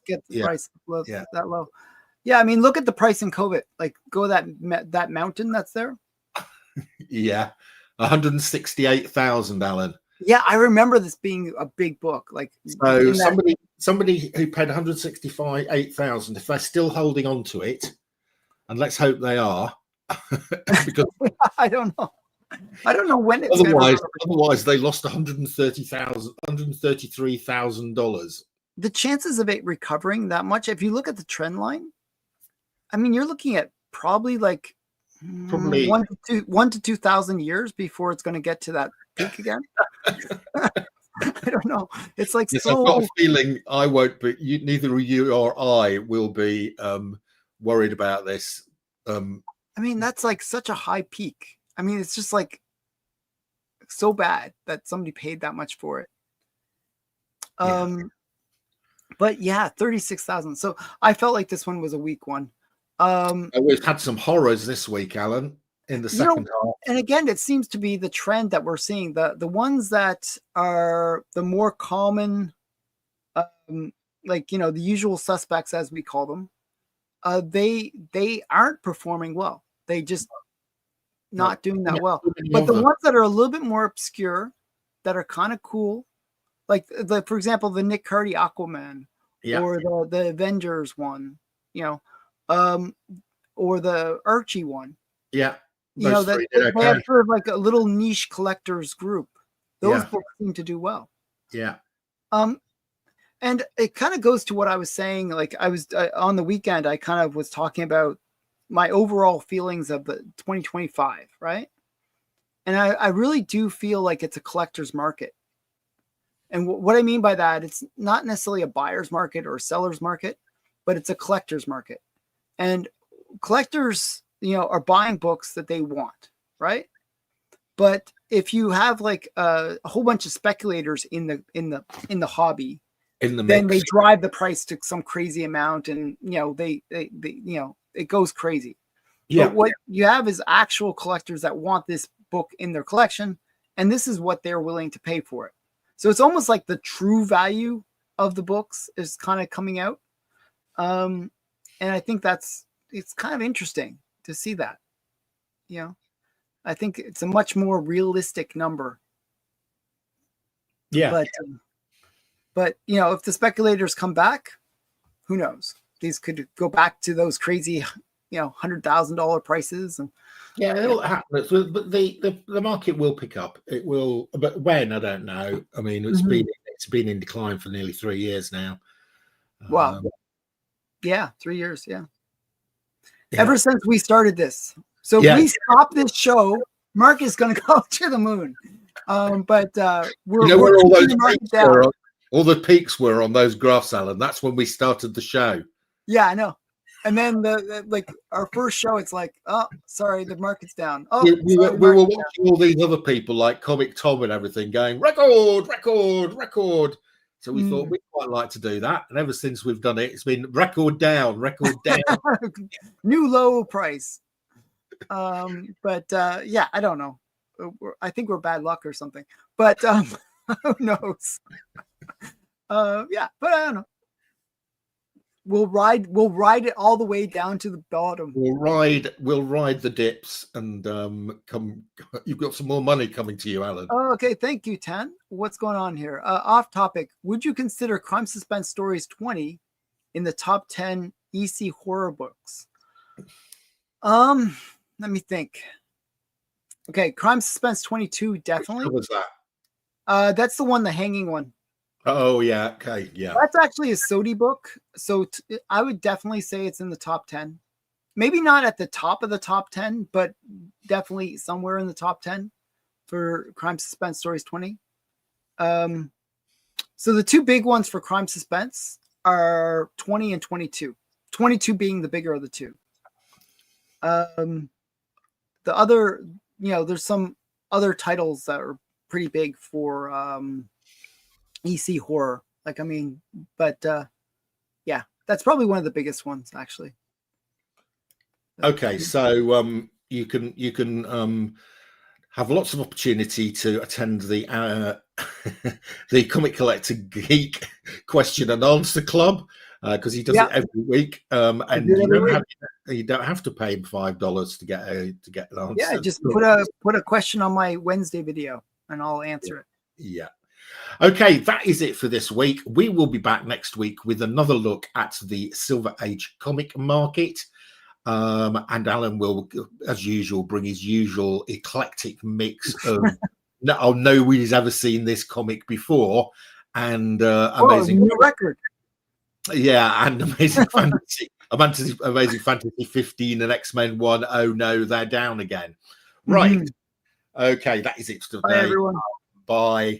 price that low. Yeah, I mean, look at the price in COVID. Like, go that mountain that's there. Yeah, 168,000, Alan. Yeah, I remember this being a big book. Like, so somebody who paid 168,000, if they're still holding on to it, and let's hope they are, because I don't know. I don't know when it's ever Otherwise, they lost $133,000. The chances of it recovering that much, if you look at the trend line, I mean, you're looking at probably like 1 to 2,000 years before it's going to get to that peak again. I don't know. It's like yes, I've got a feeling I won't be. Neither you or I will be worried about this. I mean, that's like such a high peak. I mean, it's just like so bad that somebody paid that much for it. But yeah, 36,000. So I felt like this one was a weak one. We've had some horrors this week, Alan, in the second half. And again, it seems to be the trend that we're seeing. The ones that are the more common, like, you know, the usual suspects, as we call them, they aren't performing well. They just not doing that well. But the ones that are a little bit more obscure, that are kind of cool, like for example, the Nick Cardy Aquaman, or the Avengers one, you know, or the Archie one. Yeah. You know, that they have sort of like a little niche collectors group. Those books seem to do well. Yeah. And it kind of goes to what I was saying. Like I was on the weekend, I kind of was talking about my overall feelings of the 2025, right? And I really do feel like it's a collector's market. And what I mean by that, it's not necessarily a buyer's market or a seller's market, but it's a collector's market. And collectors, you know, are buying books that they want, right? But if you have like a whole bunch of speculators in the hobby, then they drive the price to some crazy amount, and you know they you know, it goes crazy. Yeah. But what you have is actual collectors that want this book in their collection, and this is what they're willing to pay for it. So it's almost like the true value of the books is kind of coming out. And I think it's kind of interesting to see that, you know. I think it's a much more realistic number. Yeah. But you know, if the speculators come back, who knows? These could go back to those crazy, you know, $100,000 prices. And yeah, it'll happen. But the market will pick up. It will, but when, I don't know. I mean, it's been in decline for nearly 3 years now. Wow. Yeah, 3 years. Yeah. Ever since we started this. So if we stop this show, Mark is going to go to the moon. But we're, you know, where all the peaks were on those graphs, Alan. That's when we started the show. Yeah, I know. And then the like our first show, it's like, oh, sorry, the market's down. Oh, we were watching all these other people like Comic Tom and everything going record. So we thought we'd quite like to do that. And ever since we've done it, it's been record down. New low price. But yeah, I don't know. I think we're bad luck or something. But who knows? Yeah, but I don't know. We'll ride it all the way down to the bottom. We'll ride the dips and come. You've got some more money coming to you, Alan. Oh, okay. Thank you, Tan. What's going on here? Off topic. Would you consider Crime Suspense Stories 20 in the top 10 EC horror books? Let me think. Okay, Crime Suspense 22, definitely. What was that? That's the one, the hanging one. Oh, yeah. Okay, yeah. That's actually a Sodi book. So I would definitely say it's in the top 10. Maybe not at the top of the top 10, but definitely somewhere in the top 10 for Crime Suspense Stories 20. So the two big ones for Crime Suspense are 20 and 22. 22 being the bigger of the two. The other, you know, there's some other titles that are pretty big for EC horror. Like, I mean, but yeah, that's probably one of the biggest ones, actually. Okay, so you can have lots of opportunity to attend the the Comic Collector Geek Question and Answer Club because he does it every week, and you don't have to pay him $5 to get an answer. Yeah, just put a question on my Wednesday video, and I'll answer it. Yeah. Okay, that is it for this week. We will be back next week with another look at the Silver Age comic market. And Allan will, as usual, bring his usual eclectic mix of nobody's ever seen this comic before, and amazing new record. Yeah, and amazing fantasy, amazing fantasy 15 and X-Men 1. Oh no, they're down again. Right. Okay, that is it for today. Bye, everyone. Bye.